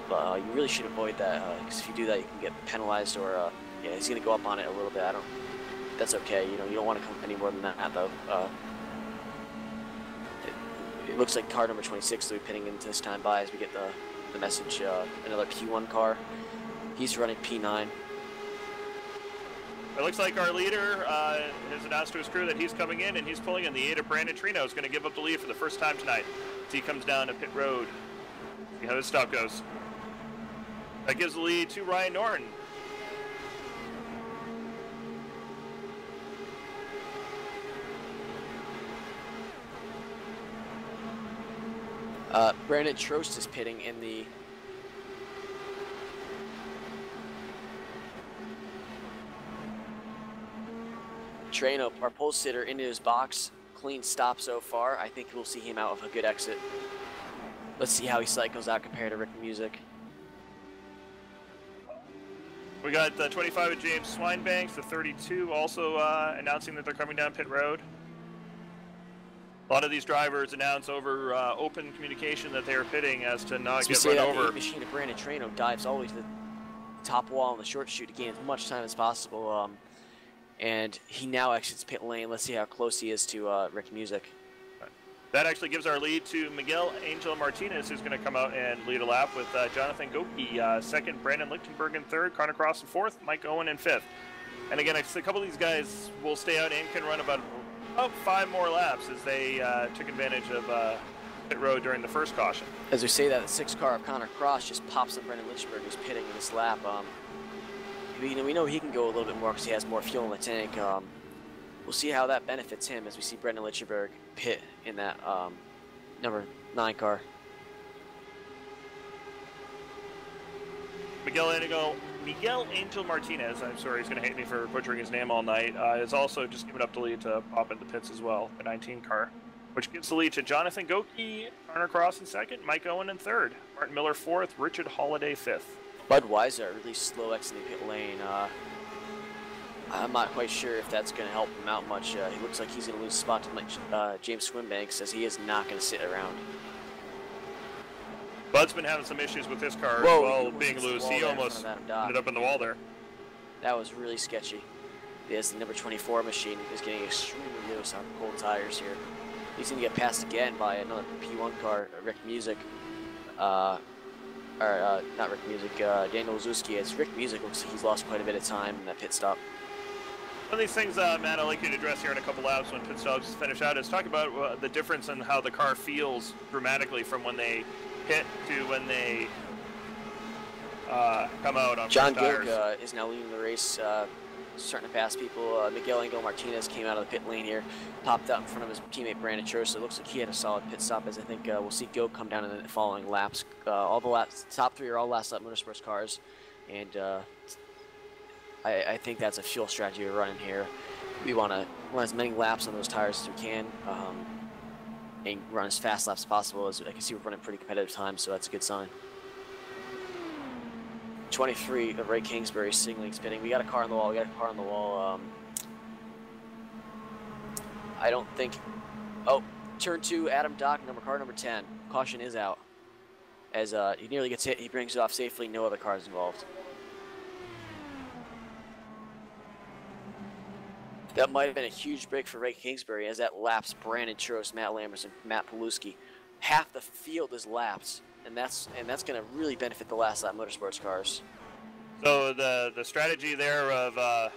but you really should avoid that, because if you do that, you can get penalized, or yeah, he's going to go up on it a little bit. That's okay. You know, you don't want to come any more than that, though. It looks like car number 26 will be pitting into this time by as we get the the message. Another P1 car. He's running P9. It looks like our leader has announced to his crew that he's coming in, and he's pulling in. The 8 of Brandon Trino is going to give up the lead for the first time tonight as he comes down to pit road. See how his stop goes. That gives the lead to Ryan Norton. Brandon Trost is pitting in the Trano, our pole sitter, into his box. Clean stop so far. I think we'll see him out with a good exit. Let's see how he cycles out compared to Rick Music. We got the 25 of James Swinebanks, the 32 also announcing that they're coming down pit road. A lot of these drivers announce over open communication that they are pitting as to not get run over. The machine of Brandon Trano dives always to the top wall on the short chute to gain as much time as possible. And he now exits pit lane. Let's see how close he is to Rick Music. That actually gives our lead to Miguel Angel Martinez, who's going to come out and lead a lap with Jonathan Goki second, Brandon Lichtenberg in third, Connor Cross in fourth, Mike Owen in fifth. And again, a couple of these guys will stay out and can run about 5 more laps as they took advantage of pit road during the first caution. As we say that, the 6 car of Connor Cross just pops on Brandon Lichtenberg, who's pitting in this lap. We know he can go a little bit more because he has more fuel in the tank. We'll see how that benefits him as we see Brandon Lichtenberg pit in that number 9 car. Miguel Angel Martinez, I'm sorry, he's going to hate me for butchering his name all night, is also just giving up the lead to pop into pits as well, the 19 car, which gives the lead to Jonathan Goki, Connor Cross in second, Mike Owen in third, Martin Miller fourth, Richard Holiday fifth. Budweiser really slow exiting the pit lane. I'm not quite sure if that's going to help him out much. He looks like he's going to lose a spot to James Swimbanks, as he is not going to sit around. Bud's been having some issues with his car as well, being loose. He almost ended up in the wall there. That was really sketchy. Yes, the number 24 machine is getting extremely loose on cold tires here. He's going to get passed again by another P1 car, Rick Music. Not Rick Music, Daniel Zuski. As Rick Music looks like he's lost quite a bit of time in that pit stop. One of these things, Matt, I'd like you to address here in a couple laps when pit stops finish out is talk about the difference in how the car feels dramatically from when they hit to when they come out on John tires. Gilk is now leading the race, starting to pass people. Miguel Angel Martinez came out of the pit lane here, popped out in front of his teammate Brandon Trost. So it looks like he had a solid pit stop, as I think we'll see Gilk come down in the following laps. All the laps, top 3 are all last lap motorsports cars, and I think that's a fuel strategy we're running here. We want to run as many laps on those tires as we can, and run as fast laps as possible. As I can see, we're running pretty competitive time, so that's a good sign. 23 of Ray Kingsbury signaling spinning. We got a car on the wall. I don't think. Oh, turn 2, Adam Dock, car number 10. Caution is out. As he nearly gets hit, he brings it off safely. No other cars involved. That might have been a huge break for Ray Kingsbury, as that laps Brandon Trost, Matt Lamberson, Matt Paluski. Half the field is laps, and that's going to really benefit the last lap motorsports cars. So the strategy there of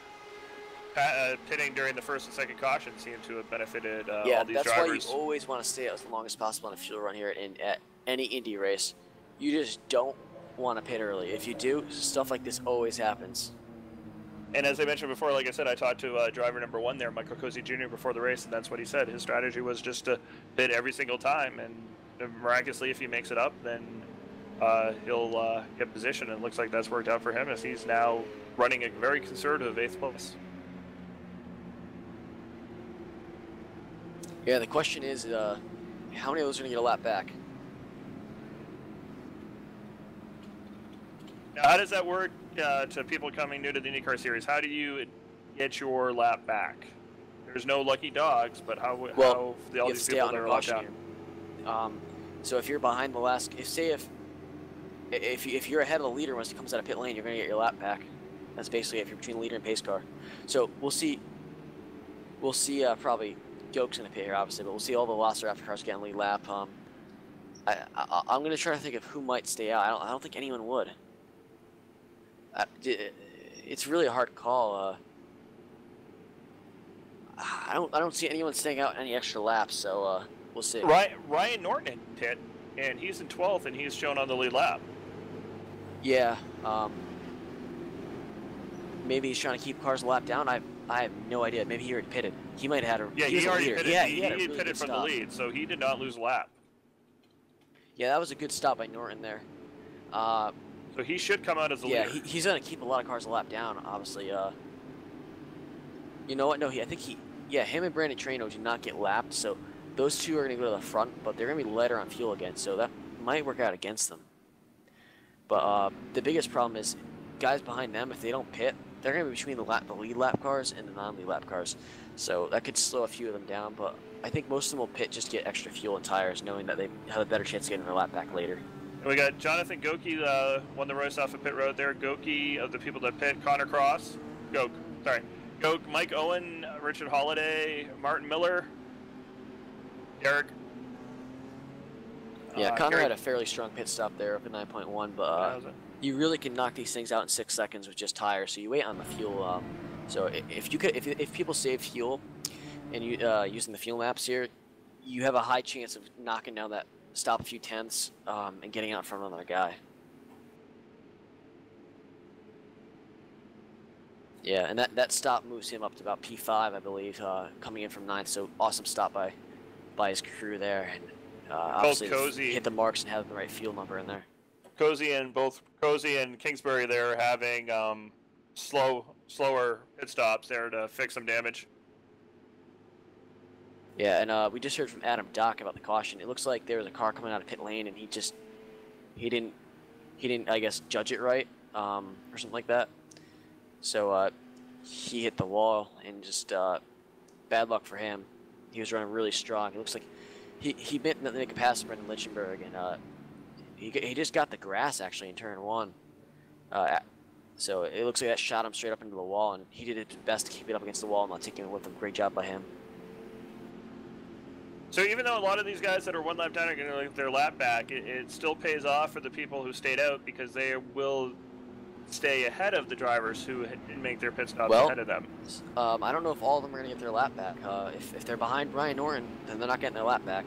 pitting during the first and second caution seemed to have benefited all these drivers. Yeah, that's why you always want to stay out as long as possible on a fuel run here at any Indy race. You just don't want to pit early. If you do, stuff like this always happens. And as I mentioned before, like I said, I talked to driver number 1 there, Michael Cozy Jr., before the race, and that's what he said. His strategy was just to pit every single time, and miraculously, if he makes it up, then he'll get position, and it looks like that's worked out for him, as he's now running a very conservative 8th place. Yeah, the question is, how many of those are going to get a lap back? Now, how does that work to people coming new to the IndyCar Series? How do you get your lap back? There's no lucky dogs, but how all these people that are locked down? So if you're behind the last, if you're ahead of the leader once he comes out of pit lane, you're going to get your lap back. That's basically if you're between the leader and pace car. So we'll see probably Gilk's going to pit here, obviously, but we'll see all the Velociraptor cars getting lead lap. I'm gonna try to think of who might stay out. I don't think anyone would. It's really a hard call. I don't see anyone staying out any extra laps, so we'll see. Ryan Norton in pit, and he's in 12th, and he's shown on the lead lap. Yeah. Maybe he's trying to keep cars a lap down. I have no idea. Maybe he already pitted. He might have had a he already pitted. Yeah, he had a really pitted from the lead, so he did not lose a lap. Yeah, that was a good stop by Norton there. So he should come out as the leader. Yeah, he's going to keep a lot of cars a lap down, obviously. You know what? No, I think him and Brandon Traino do not get lapped, so those two are going to go to the front, but they're going to be lighter on fuel again, so that might work out against them. But the biggest problem is guys behind them, if they don't pit, they're going to be between the lead lap cars and the non-lead lap cars. So that could slow a few of them down, but I think most of them will pit just to get extra fuel and tires, knowing that they have a better chance of getting their lap back later. And we got Jonathan Goki won the race off of pit road there. Goki of the people that pit, Connor Cross, Gok, Mike Owen, Richard Holiday, Martin Miller, Derek. Yeah, Connor had a fairly strong pit stop there up at 9.1, but you really can knock these things out in 6 seconds with just tires. So you wait on the fuel. So if people save fuel and you using the fuel maps here, you have a high chance of knocking down that stop a few tenths and getting out in front of another guy. Yeah, and that stop moves him up to about P5, I believe, coming in from 9th. So awesome stop by his crew there, and obviously Cozy hit the marks and have the right fuel number in there. Cozy and Kingsbury there having slower pit stops there to fix some damage. Yeah, and we just heard from Adam Dock about the caution. It looks like there was a car coming out of pit lane, and he didn't I guess judge it right or something like that. So he hit the wall, and just bad luck for him. He was running really strong. It looks like he meant to make a pass to Brendan Lichtenberg, and he just got the grass actually in turn 1. So it looks like that shot him straight up into the wall, and he did his best to keep it up against the wall and not taking it with him. Great job by him. So even though a lot of these guys that are one lap down are going to get their lap back, it still pays off for the people who stayed out, because they will stay ahead of the drivers who make their pit stops ahead of them. I don't know if all of them are going to get their lap back. If they're behind Ryan Norton, then they're not getting their lap back.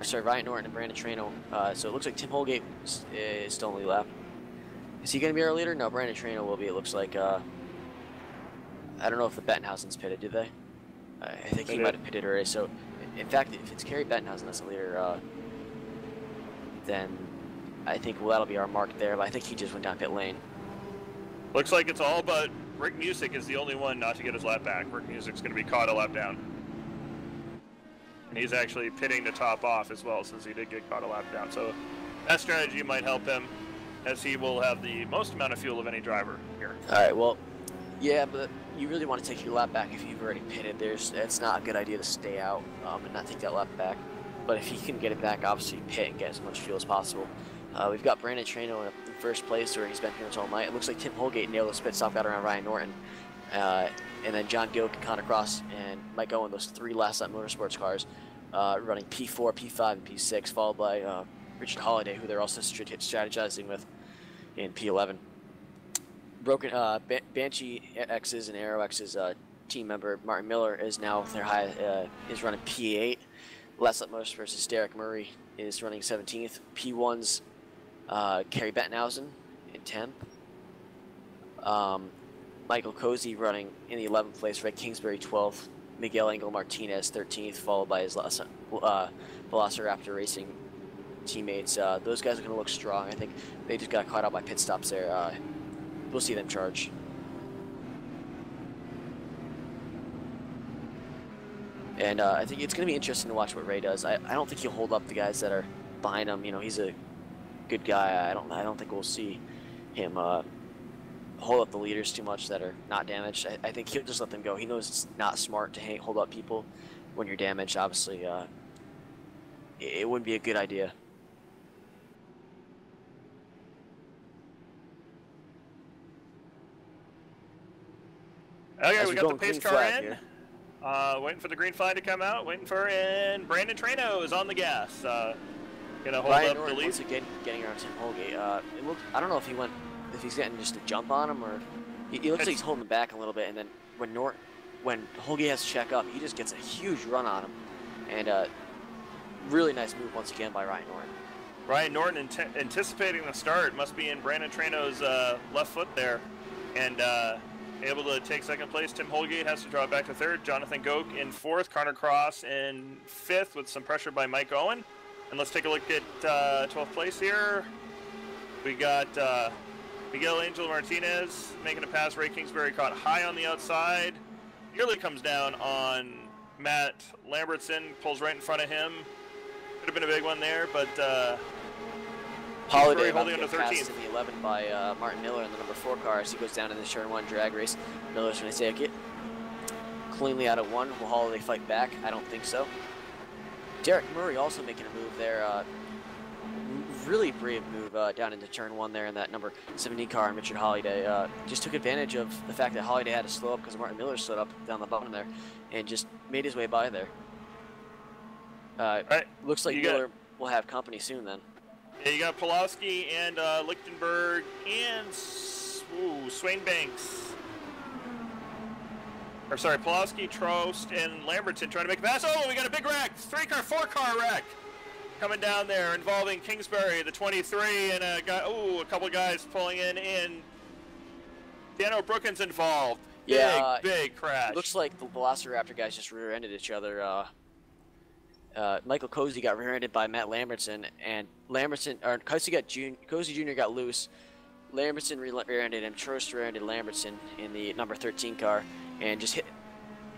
Sorry, Ryan Norton and Brandon Traino. So it looks like Tim Holgate is still in the lap. Is he going to be our leader? No, Brandon Traino will be. It looks like. I don't know if the Bettenhausen's pitted, did they? I think he might have pitted already. So, in fact, if it's Kerry Bettenhausen that's the leader, then I think that'll be our mark there. But I think he just went down pit lane. Looks like it's all but Rick Music is the only one not to get his lap back. Rick Music's going to be caught a lap down. And he's actually pitting to top off as well, since he did get caught a lap down. So that strategy might help him, as he will have the most amount of fuel of any driver here. All right, well, yeah, but you really want to take your lap back if you've already pitted. It's not a good idea to stay out and not take that lap back. But if he can get it back, obviously pit and get as much fuel as possible. We've got Brandon Traino in first place, where he's been here all night. It looks like Tim Holgate nailed the pit stop, got around Ryan Norton. And then John Gilk, Connor Cross, and Mike Owen, those 3 last lap motorsports cars, running P4, P5, and P6, followed by Richard Holiday, who they're also strategizing with in P11. Banshee X's and Aero X's team member Martin Miller is now their is running P8. Last lap motorsports' Derek Murray is running 17th. P1's Kerry Bettenhausen in 10th. Michael Cozy running in the 11th place, Red Kingsbury 12th, Miguel Angel Martinez 13th, followed by his Velociraptor Racing teammates. Those guys are going to look strong. I think they just got caught out by pit stops there. We'll see them charge. And I think it's going to be interesting to watch what Ray does. I don't think he'll hold up the guys that are behind him. You know, he's a good guy. I don't think we'll see him hold up the leaders too much that are not damaged. I think he'll just let them go. He knows it's not smart to hold up people when you're damaged. Obviously, it wouldn't be a good idea. Okay, we got the pace car in. Waiting for the green flag to come out. And Brandon Traino is on the gas. Gonna hold Ryan up Norton the lead. once again getting around Tim Holgate. I don't know if he's getting just a jump on him, or he looks like he's holding him back a little bit. And then when Holgate has to check up, he just gets a huge run on him, and really nice move once again by Ryan Norton. Ryan Norton anticipating the start, must be in Brandon Traino's left foot there, and able to take second place. Tim Holgate has to draw it back to third. Jonathan Goke in fourth. Connor Cross in fifth with some pressure by Mike Owen. And let's take a look at 12th place here. We got Miguel Angel Martinez making a pass. Ray Kingsbury caught high on the outside. Nearly comes down on Matt Lambertson, pulls right in front of him. Could have been a big one there, but Holiday holding on to passed 13th. in the 11 by Martin Miller in the number 4 car as he goes down in the turn 1 drag race. Miller's going to take it cleanly out of 1. Will Holiday fight back? I don't think so. Derek Murray also making a move there. Really brave move down into turn 1 there in that number 17 car, and Richard Holiday just took advantage of the fact that Holiday had to slow up because Martin Miller slowed up down the bottom there and just made his way by there. Right. Looks like Miller will have company soon then. Yeah, you got Pulowski and Lichtenberg and Swain Banks. Or sorry, Pulowski, Trost, and Lamberton trying to make a pass. Oh, we got a big wreck. 3-car, 4-car wreck coming down there involving Kingsbury, the 23, and a couple of guys pulling in, and Dano Brookins involved. Big crash. Looks like the Velociraptor guys just rear-ended each other. Michael Cozy got rear-ended by Matt Lambertson, and Cozy Jr. got loose. Lambertson rear-ended him. Trost rear-ended Lambertson in the number 13 car, and just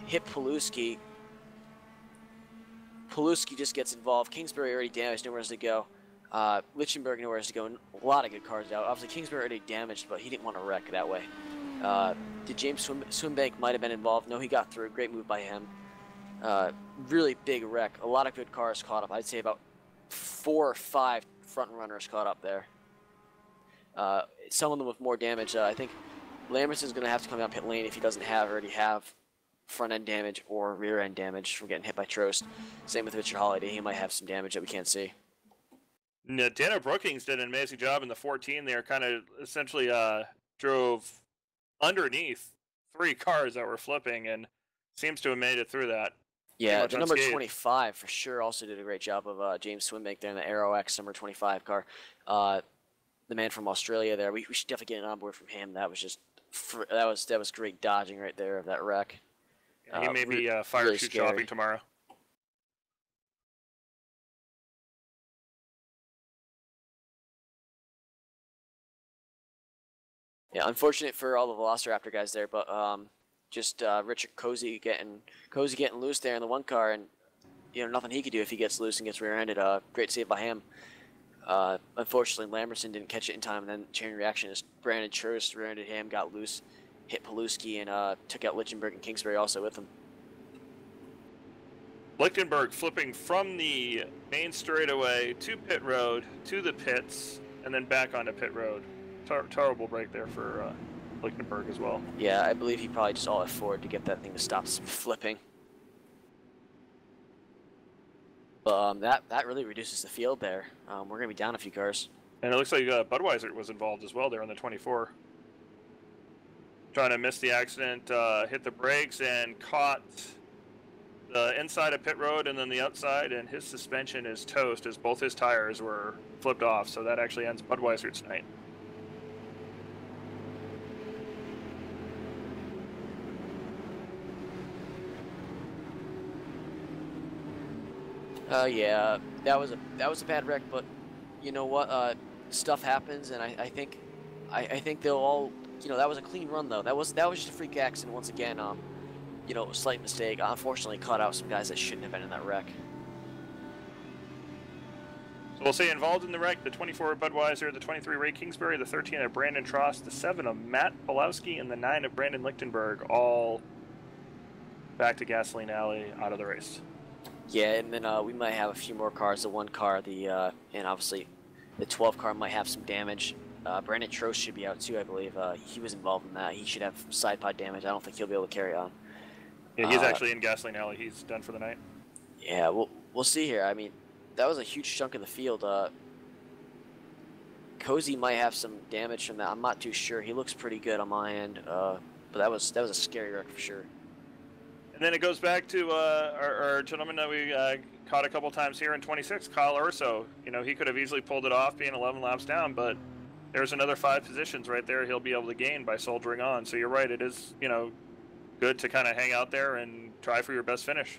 hit Pulowski. Pulowski just gets involved. Kingsbury already damaged, nowhere to go. Lichtenberg nowhere to go. A lot of good cars out. Obviously, Kingsbury already damaged, but he didn't want to wreck that way. Did James Swimbank might have been involved? No, he got through. Great move by him. Really big wreck. A lot of good cars caught up. I'd say about 4 or 5 front runners caught up there. Some of them with more damage. I think Lambertson's going to have to come down pit lane if he doesn't already have front end damage or rear end damage from getting hit by Trost. Same with Richard Holiday. He might have some damage that we can't see. No, Dano Brookings did an amazing job in the 14 there. Kind of essentially drove underneath 3 cars that were flipping and seems to have made it through that. Yeah, the number 25 for sure also did a great job of James Swimbank there in the Aero X number 25 car. The man from Australia there. We should definitely get an onboard from him. That was just that was great dodging right there of that wreck. He may be fire really shoot scary. shopping tomorrow. Yeah, unfortunate for all the Velociraptor guys there, but just Richard Cozy getting loose there in the 1 car, and nothing he could do if he gets loose and gets rear-ended. Great save by him. Unfortunately, Lambertson didn't catch it in time, and then chain reaction is Brandon Trost rear-ended him, got loose, hit Pulowski, and took out Lichtenberg and Kingsbury also with him. Lichtenberg flipping from the main straightaway to pit road, to the pits, and then back onto pit road. Terrible break there for Lichtenberg as well. Yeah, I believe he probably just all F4'd to get that thing to stop flipping. But that really reduces the field there. We're going to be down a few cars. And it looks like Budweiser was involved as well there on the 24. Trying to miss the accident, hit the brakes and caught the inside of pit road and then the outside, and his suspension is toast as both his tires were flipped off. So that actually ends Budweiser tonight. Yeah, that was a bad wreck, but you know what? Stuff happens, and I think they'll all, that was a clean run though. That was just a freak accident once again. A slight mistake. Unfortunately, caught out some guys that shouldn't have been in that wreck. So we'll say involved in the wreck: the 24 of Budweiser, the 23 Ray Kingsbury, the 13 of Brandon Trost, the 7 of Matt Pulowski, and the 9 of Brandon Lichtenberg, all back to Gasoline Alley out of the race. Yeah, and then we might have a few more cars. The 1 car, and obviously the 12 car might have some damage. Brandon Trost should be out too, I believe. He was involved in that. He should have side pod damage. I don't think he'll be able to carry on. Yeah, he's actually in gasoline alley. He's done for the night. Yeah, we'll see here. I mean, that was a huge chunk of the field. Cozy might have some damage from that. I'm not too sure. He looks pretty good on my end, but that was a scary wreck for sure. And then it goes back to our gentleman that we caught a couple times here in 26, Kyle Urso. You know, he could have easily pulled it off being 11 laps down, but there's another 5 positions right there he'll be able to gain by soldiering on. So you're right, it is, you know, good to kind of hang out there and try for your best finish.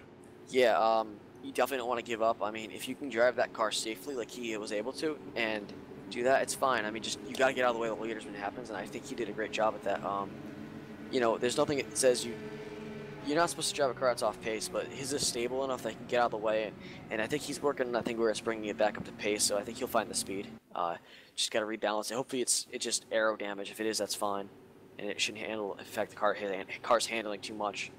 Yeah, you definitely don't want to give up. I mean, if you can drive that car safely like he was able to and do that, it's fine. I mean, just you got to get out of the way of the leaders when it happens, and I think he did a great job at that. You know, there's nothing that says you're not supposed to drive a car that's off pace, but his is stable enough that he can get out of the way, and I think he's working on that thing where it's bringing it back up to pace, so I think he'll find the speed. Just got to rebalance it. Hopefully it's just aero damage. If it is, that's fine, and it shouldn't affect the car's handling too much.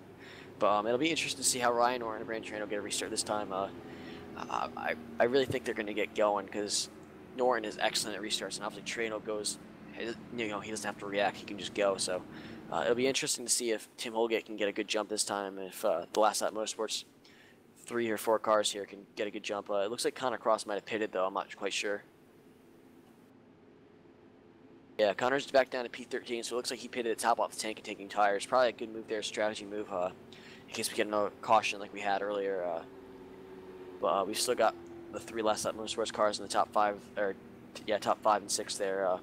But it'll be interesting to see how Ryan Orr and Brandon Trano get a restart this time. I really think they're going to get going because Norton is excellent at restarts, and obviously Trano goes, you know, he doesn't have to react; he can just go. So it'll be interesting to see if Tim Holgate can get a good jump this time. If the Last Lap Motorsports 3 or 4 cars here can get a good jump. It looks like Connor Cross might have pitted though. I'm not quite sure. Yeah, Connor's back down to P13, so it looks like he pitted the top off the tank and taking tires. Probably a good move there, strategy move, in case we get another caution like we had earlier. But we've still got the 3 Last Lap Motorsports cars in the top 5, or yeah, top 5 and 6 there.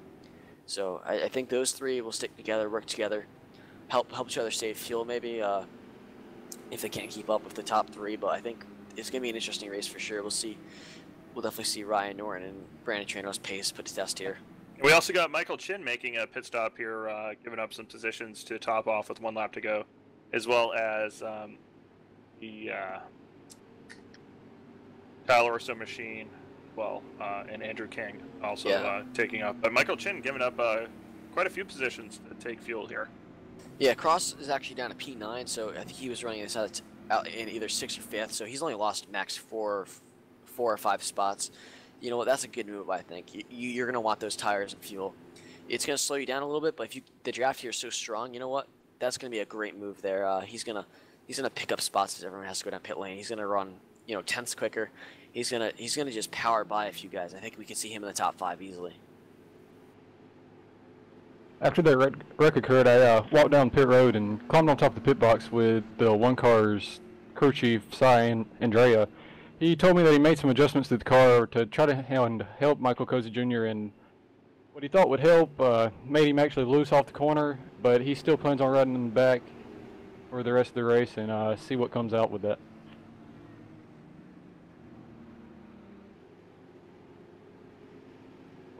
So I think those 3 will stick together, work together, help each other save fuel maybe if they can't keep up with the top 3. But I think it's gonna be an interesting race for sure. We'll see. We'll definitely see Ryan Norton and Brandon Trano's pace put to test here. We also got Michael Chin making a pit stop here, giving up some positions to top off with 1 lap to go, as well as the Kyle Urso machine, and Andrew King also taking up. But Michael Chin giving up quite a few positions to take fuel here. Yeah, Cross is actually down to P9, so I think he was running this out in either 6th or 5th, so he's only lost max 4 or 5 spots. You know what? That's a good move, I think. You're going to want those tires and fuel. It's going to slow you down a little bit, but if the draft here is so strong, you know what? That's going to be a great move there. He's gonna pick up spots as everyone has to go down pit lane. He's going to run, you know, tenths quicker. He's gonna just power by a few guys. I think we can see him in the top 5 easily. After that wreck occurred, I walked down pit road and climbed on top of the pit box with the 1 car's crew chief, Cy and Andrea. He told me that he made some adjustments to the car to try to help Michael Cozy Jr. and what he thought would help made him actually loose off the corner, but he still plans on riding in the back for the rest of the race and see what comes out with that.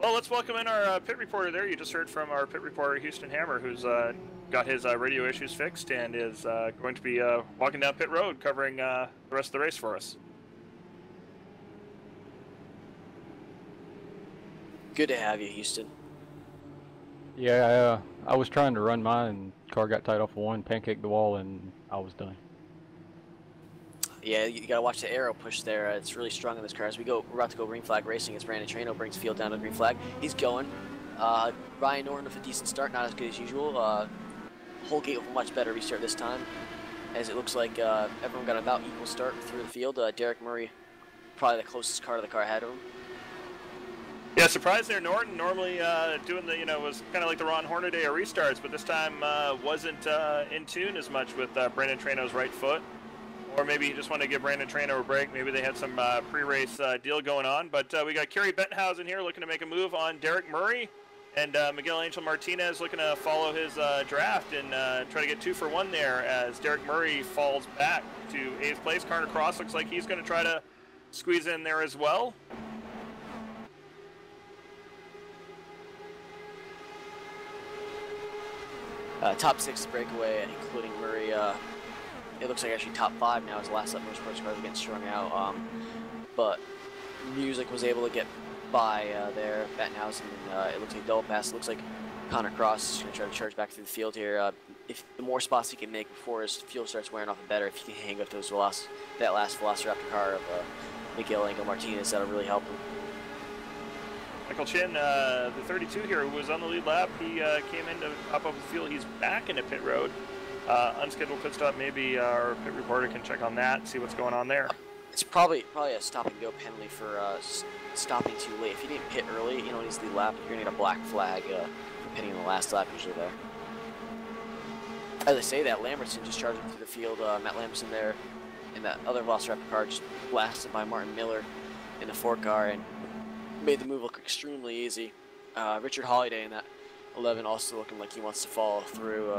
Well, let's welcome in our pit reporter there. You just heard from our pit reporter, Houston Hammer, who's got his radio issues fixed and is going to be walking down pit road covering the rest of the race for us. Good to have you, Houston. Yeah, I was trying to run mine and car got tied off of 1, pancaked the wall, and I was done. Yeah, you gotta watch the aero push there. It's really strong in this car. As we're about to go green flag racing, as Brandon Trano brings field down to green flag. He's going. Ryan Norton with a decent start, not as good as usual. Holgate with a much better restart this time, as it looks like everyone got about equal start through the field. Derek Murray, probably the closest car to the car ahead of him. Yeah, surprise there, Norton. Normally doing the, was kind of like the Ron Hornaday of restarts, but this time wasn't in tune as much with Brandon Trano's right foot. Or maybe he just wanted to give Brandon Trano a break. Maybe they had some pre-race deal going on. But we got Kerry Benthausen here looking to make a move on Derek Murray. And Miguel Angel Martinez looking to follow his draft and try to get 2 for 1 there as Derek Murray falls back to 8th place. Connor Cross looks like he's going to try to squeeze in there as well. Top 6 breakaway, including Murray. It looks like actually top 5 now as the Last Lap Motorsports cars are getting strung out. But Music was able to get by there. Bettenhausen, it looks like double pass. It looks like Connor Cross is going to try to charge back through the field here. If the more spots he can make before his fuel starts wearing off, the better. If he can hang up that last Velociraptor car of Miguel Angel Martinez, that'll really help him. Michael Chin, the 32 here, who was on the lead lap, he came in to pop up the field. He's back into pit road. unscheduled pit stop. Maybe our pit reporter can check on that, see what's going on there. It's probably a stop and go penalty for stopping too late. If you didn't pit early, you know, it needs to be lap. You're gonna get a black flag for pitting in the last lap usually there. As I say that, Lambertson just charging through the field. Matt Lambertson there in that other Velociraptor car just blasted by Martin Miller in the 4 car and made the move look extremely easy. Richard Holiday in that 11 also looking like he wants to follow through.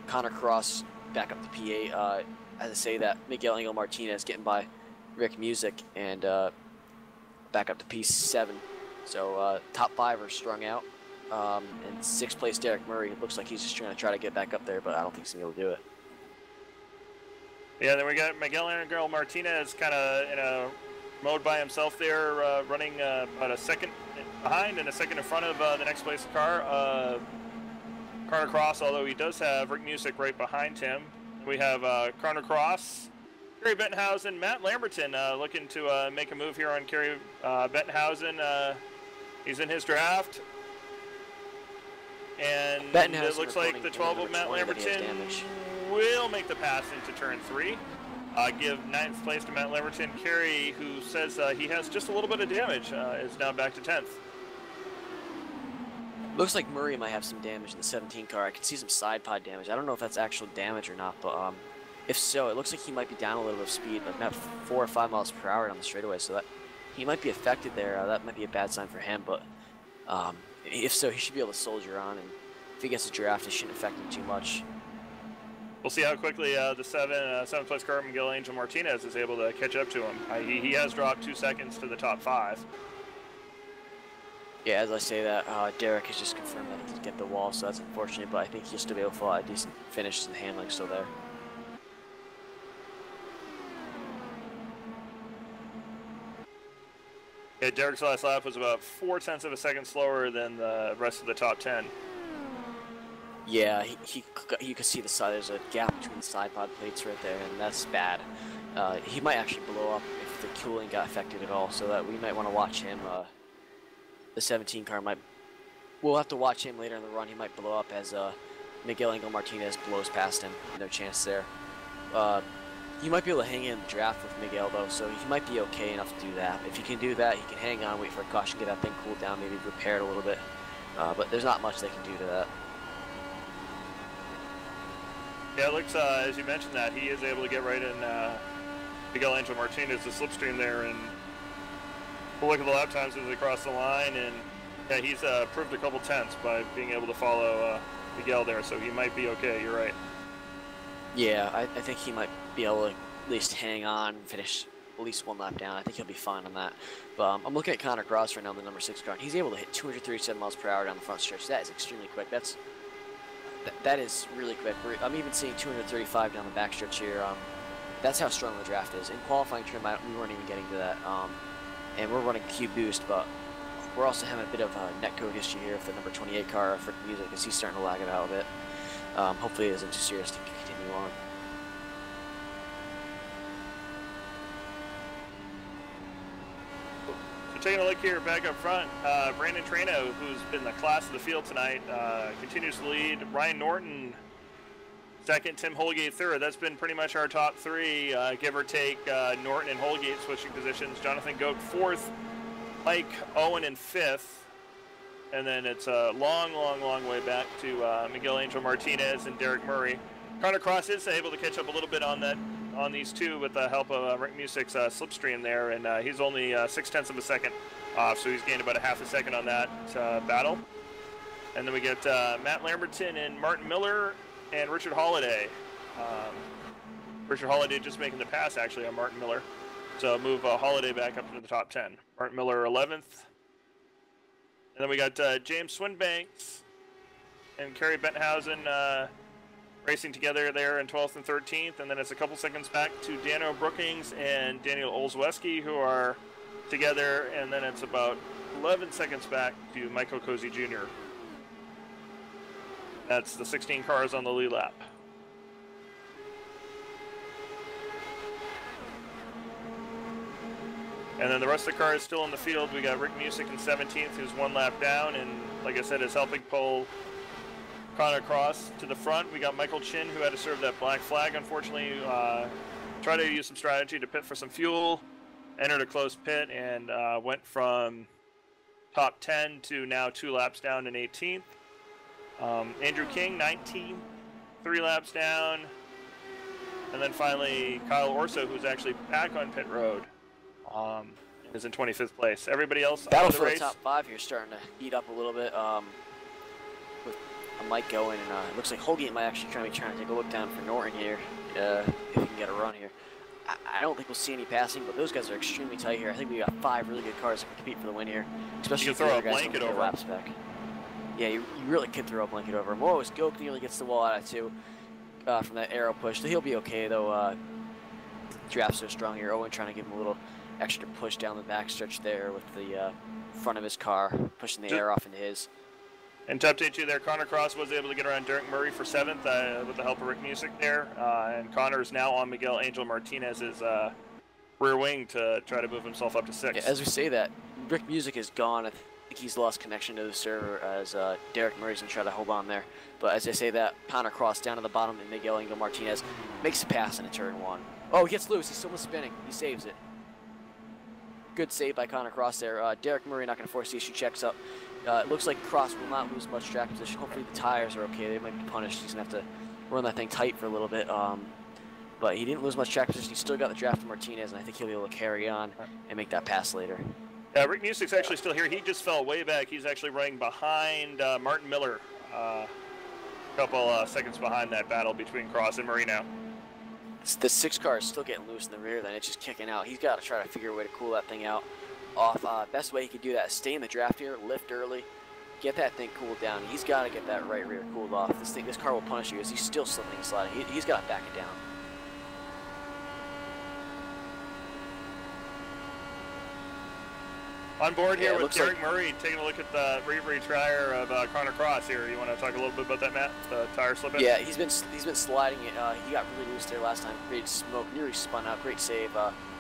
Connor Cross back up to P8. As I say that, Miguel Angel Martinez getting by Rick Music and back up to P7. So top 5 are strung out. And 6th place Derek Murray, it looks like he's just try to get back up there, but I don't think he's going to be able to do it. Yeah, then we got Miguel Angel Martinez kind of in a mode by himself there, running about a second behind and a second in front of the next place car. Connor Cross, although he does have Rick Music right behind him. We have Connor Cross, Kerry Bettenhausen, Matt Lamberton looking to make a move here on Kerry Bettenhausen. He's in his draft. And it looks like the 12 of Matt Lamberton will make the pass into turn 3. Give 9th place to Matt Lamberton. Kerry, who says he has just a little bit of damage, is now back to 10th. Looks like Murray might have some damage in the 17 car. I can see some side pod damage. I don't know if that's actual damage or not, but if so, it looks like he might be down a little bit of speed, like not 4 or 5 miles per hour on the straightaway, so that he might be affected there. That might be a bad sign for him, but if so, he should be able to soldier on, and if he gets a draft, it shouldn't affect him too much. We'll see how quickly the 7th place car, Miguel Angel Martinez, is able to catch up to him. He has dropped 2 seconds to the top 5. Yeah, as I say that, Derek has just confirmed that he can get the wall, so that's unfortunate, but I think he'll still be able to fly a decent finish, and the handling's still there. Yeah, Derek's last lap was about 0.4 of a second slower than the rest of the top 10. Yeah, you can see the side. There's a gap between the side pod plates right there, and that's bad. He might actually blow up if the cooling got affected at all, so that we might want to watch him. The 17 car might. We'll have to watch him later in the run. He might blow up as Miguel Angel Martinez blows past him. No chance there. He might be able to hang in the draft with Miguel though, so he might be okay enough to do that. If he can do that, he can hang on, wait for a caution, get that thing cooled down, maybe repair it a little bit. But there's not much they can do to that. Yeah, it looks, as you mentioned that, he is able to get right in Miguel Angel Martinez's slipstream there, and we'll look at the lap times as they cross the line, and yeah, he's proved a couple tenths by being able to follow Miguel there, so he might be okay, you're right. Yeah, I think he might be able to at least hang on, finish at least 1 lap down. I think he'll be fine on that. But I'm looking at Connor Cross right now in the number 6 car, and he's able to hit 237 miles per hour down the front stretch. That is extremely quick. That is really quick. I'm even seeing 235 down the back stretch here. That's how strong the draft is. In qualifying trim, we weren't even getting to that. And we're running Q boost, but we're also having a bit of a netcode issue here with the number 28 car for music, as he's starting to lag it out a bit. Hopefully it isn't too serious to continue on. So taking a look here back up front, Brandon Trano, who's been the class of the field tonight, continues to lead. Ryan Norton second, Tim Holgate third. That's been pretty much our top 3, give or take. Norton and Holgate switching positions. Jonathan Goat 4th, Mike Owen in 5th. And then it's a long way back to Miguel Angel Martinez and Derek Murray. Connor Cross is able to catch up a little bit on these two with the help of Rick Music's slipstream there, and he's only 0.6 of a second off, so he's gained about a half a second on that battle. And then we get Matt Lamberton and Martin Miller and Richard Holiday. Richard Holiday just making the pass actually on Martin Miller, so move Holiday back up into the top 10. Martin Miller 11th. And then we got James Swinbanks and Kerry Bettenhausen racing together there in 12th and 13th. And then it's a couple seconds back to Daniel Brookings and Daniel Olszewski, who are together. And then it's about 11 seconds back to Michael Cozy Jr. That's the 16 cars on the lead lap. And then the rest of the cars still in the field. We got Rick Music in 17th, who's 1 lap down, and like I said, is helping pull Connor Cross to the front. We got Michael Chin, who had to serve that black flag. Unfortunately, tried to use some strategy to pit for some fuel, entered a closed pit, and went from top 10 to now 2 laps down in 18th. Andrew King, 19, 3 laps down. And then finally, Kyle Orso, who's actually back on pit road, is in 25th place. Everybody else battle out of the for race. the top 5 here, starting to heat up a little bit. With a Mike going, and it looks like Holgate might actually trying to take a look down for Norton here, if he can get a run here. I don't think we'll see any passing, but those guys are extremely tight here. I think we got 5 really good cars that can compete for the win here, especially if the other guys don't get their laps back. Yeah, you really could throw a blanket over him. Oh, his Goke nearly gets the wall out of 2 from that arrow push. So he'll be okay, though. Draft's so strong here. Owen trying to give him a little extra push down the backstretch there with the front of his car, pushing the air off into his. And to update you there, Connor Cross was able to get around Derek Murray for 7th with the help of Rick Music there. And Connor is now on Miguel Angel Martinez's rear wing to try to move himself up to 6th. Yeah, as we say that, Rick Music is gone. I think he's lost connection to the server as Derek Murray's going to try to hold on there. But as I say that, Connor Cross down to the bottom and Miguel Angel Martinez makes a pass in a turn 1. Oh, he gets loose. He's still spinning. He saves it. Good save by Connor Cross there. Derek Murray not going to force the issue, checks up. It looks like Cross will not lose much track position. Hopefully the tires are okay. They might be punished. He's going to have to run that thing tight for a little bit. But he didn't lose much track position. He still got the draft of Martinez, and I think he'll be able to carry on and make that pass later. Rick Music's actually still here. He just fell way back. He's actually running behind Martin Miller. A couple seconds behind that battle between Cross and Murray now. The 6 car is still getting loose in the rear, then it's just kicking out. He's got to try to figure a way to cool that thing out. Best way he could do that is stay in the draft here, lift early, get that thing cooled down. He's got to get that right rear cooled off. This car will punish you as he's still slipping and sliding. He's got to back it down. On board here with Derek Murray, taking a look at the rear tire of Connor Cross here. You want to talk a little bit about that, Matt? The tire slipping? Yeah, he's been sliding it. He got really loose there last time. Great smoke, nearly spun out. Great save.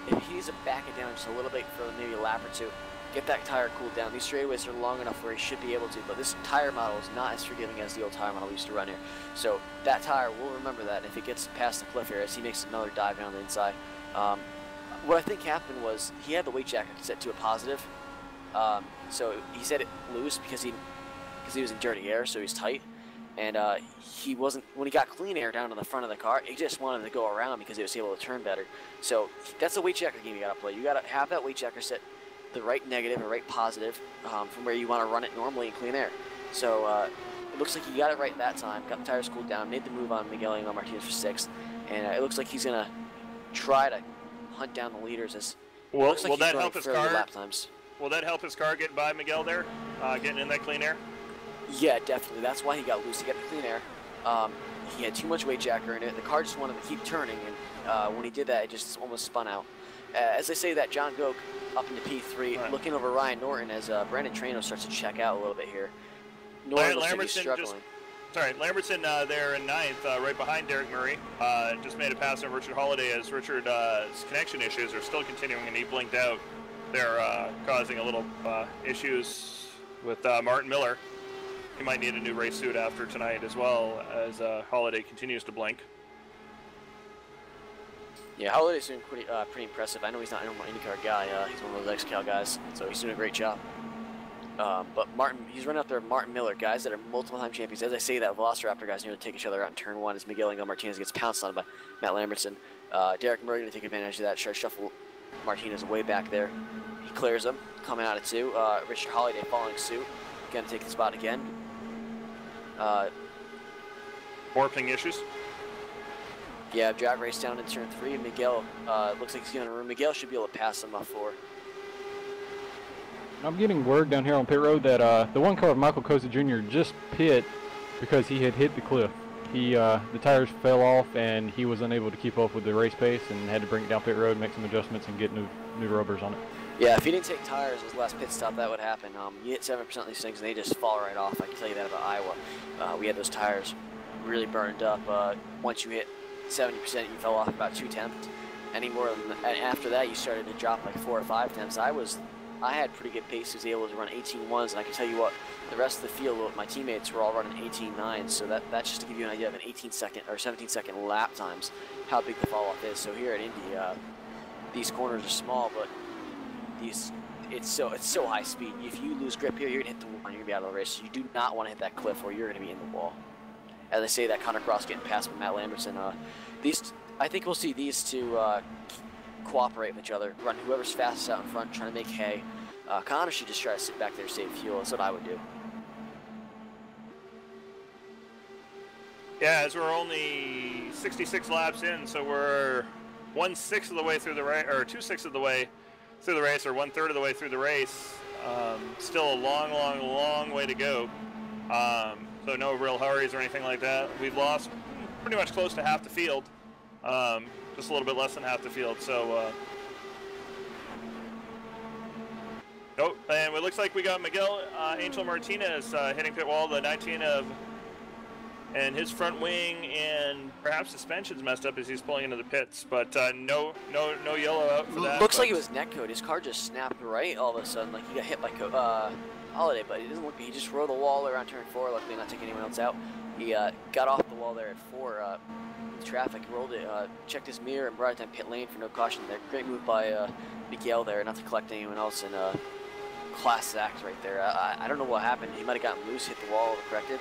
If he needs to back it down just a little bit for maybe a lap or 2, get that tire cooled down. These straightaways are long enough where he should be able to, but this tire model is not as forgiving as the old tire model we used to run here. So that tire, we'll remember that if it gets past the cliff here as he makes another dive down the inside. What I think happened was he had the weight jacket set to a positive. So he said it loose because he was in dirty air, so he's tight. And he wasn't, when he got clean air down to the front of the car, he just wanted to go around because he was able to turn better. So that's a weight checker game you got to play. You got to have that weight checker set the right negative and right positive from where you want to run it normally in clean air. So it looks like he got it right that time, got the tires cooled down, made the move on Miguel Angel Martinez for 6th. And it looks like he's going to try to hunt down the leaders. As well, looks like will he's that help his car? lap times. Will that help his car get by Miguel there, getting in that clean air? Yeah, definitely. That's why he got loose. He got the clean air. He had too much weight jacker in it. The car just wanted to keep turning, and when he did that, it just almost spun out. As I say that, John Goke up into P3, right, looking over Ryan Norton as Brandon Trano starts to check out a little bit here. Norton looks like he's struggling. Lambertson there in 9th, right behind Derek Murray. Just made a pass on Richard Holiday as Richard's connection issues are still continuing, and he blinked out. They're causing a little issues with Martin Miller. He might need a new race suit after tonight as well as Holiday continues to blink. Yeah, Holiday's doing pretty impressive. I know he's not a normal IndyCar guy. He's one of those ex-Cal guys, so he's doing a great job. But he's running out there Martin Miller, guys that are multiple-time champions. As I say that, Velociraptor guys nearly take each other out in turn 1 as Miguel Angel Martinez gets pounced on by Matt Lambertson. Derek Murray going to take advantage of that, try to shuffle Martinez way back there. He clears him, coming out of 2. Richard Holiday following suit, going to take the spot again. More ping issues. Yeah, drag race down in turn 3. Miguel looks like he's getting room. Miguel should be able to pass him off 4. I'm getting word down here on pit road that the one car of Michael Koza Jr. just pit because he had hit the cliff. The tires fell off and he was unable to keep up with the race pace and had to bring it down pit road, make some adjustments, and get new rubbers on it. Yeah, if he didn't take tires his last pit stop, that would happen. You hit 7% of these things and they just fall right off. I can tell you that about Iowa. We had those tires really burned up. Once you hit 70%, you fell off about 2 tenths. Any more than that, and after that, you started to drop like 4 or 5 tenths. I was I had pretty good pace. I was able to run 18.1s, and I can tell you what, the rest of the field, my teammates were all running 18.9s. So that's just to give you an idea of an 18-second or 17-second lap times, how big the fall off is. So here at Indy, these corners are small, but it's so high speed. If you lose grip here, you're gonna hit the wall and you're gonna be out of the race. So you do not want to hit that cliff, or you're gonna be in the wall. As I say, that Connor Cross getting passed by Matt Lambertson. I think we'll see these two cooperate with each other, run whoever's fastest out in front, trying to make hay. Connor should just try to sit back there, save fuel. That's what I would do. Yeah, as we're only 66 laps in, so we're 1/6 of the way through the race, or 2/6 of the way through the race, or 1/3 of the way through the race. Still a long way to go. So no real hurries or anything like that. We've lost pretty much close to half the field. Just a little bit less than half the field. So, nope. And it looks like we got Miguel Angel Martinez hitting pit wall, the 19 of, and his front wing and perhaps suspension's messed up as he's pulling into the pits. But no yellow out for that. Looks like it was netcode. His car just snapped right all of a sudden. Like he got hit by Holiday, but he doesn't look. He just rode the wall around turn 4. Luckily, not taking anyone else out. He got off the wall there at 4. Traffic, rolled it, checked his mirror, and brought it down pit lane for no caution there. Great move by Miguel there, not to collect anyone else, and class act right there. I don't know what happened. He might have gotten loose, hit the wall, corrected.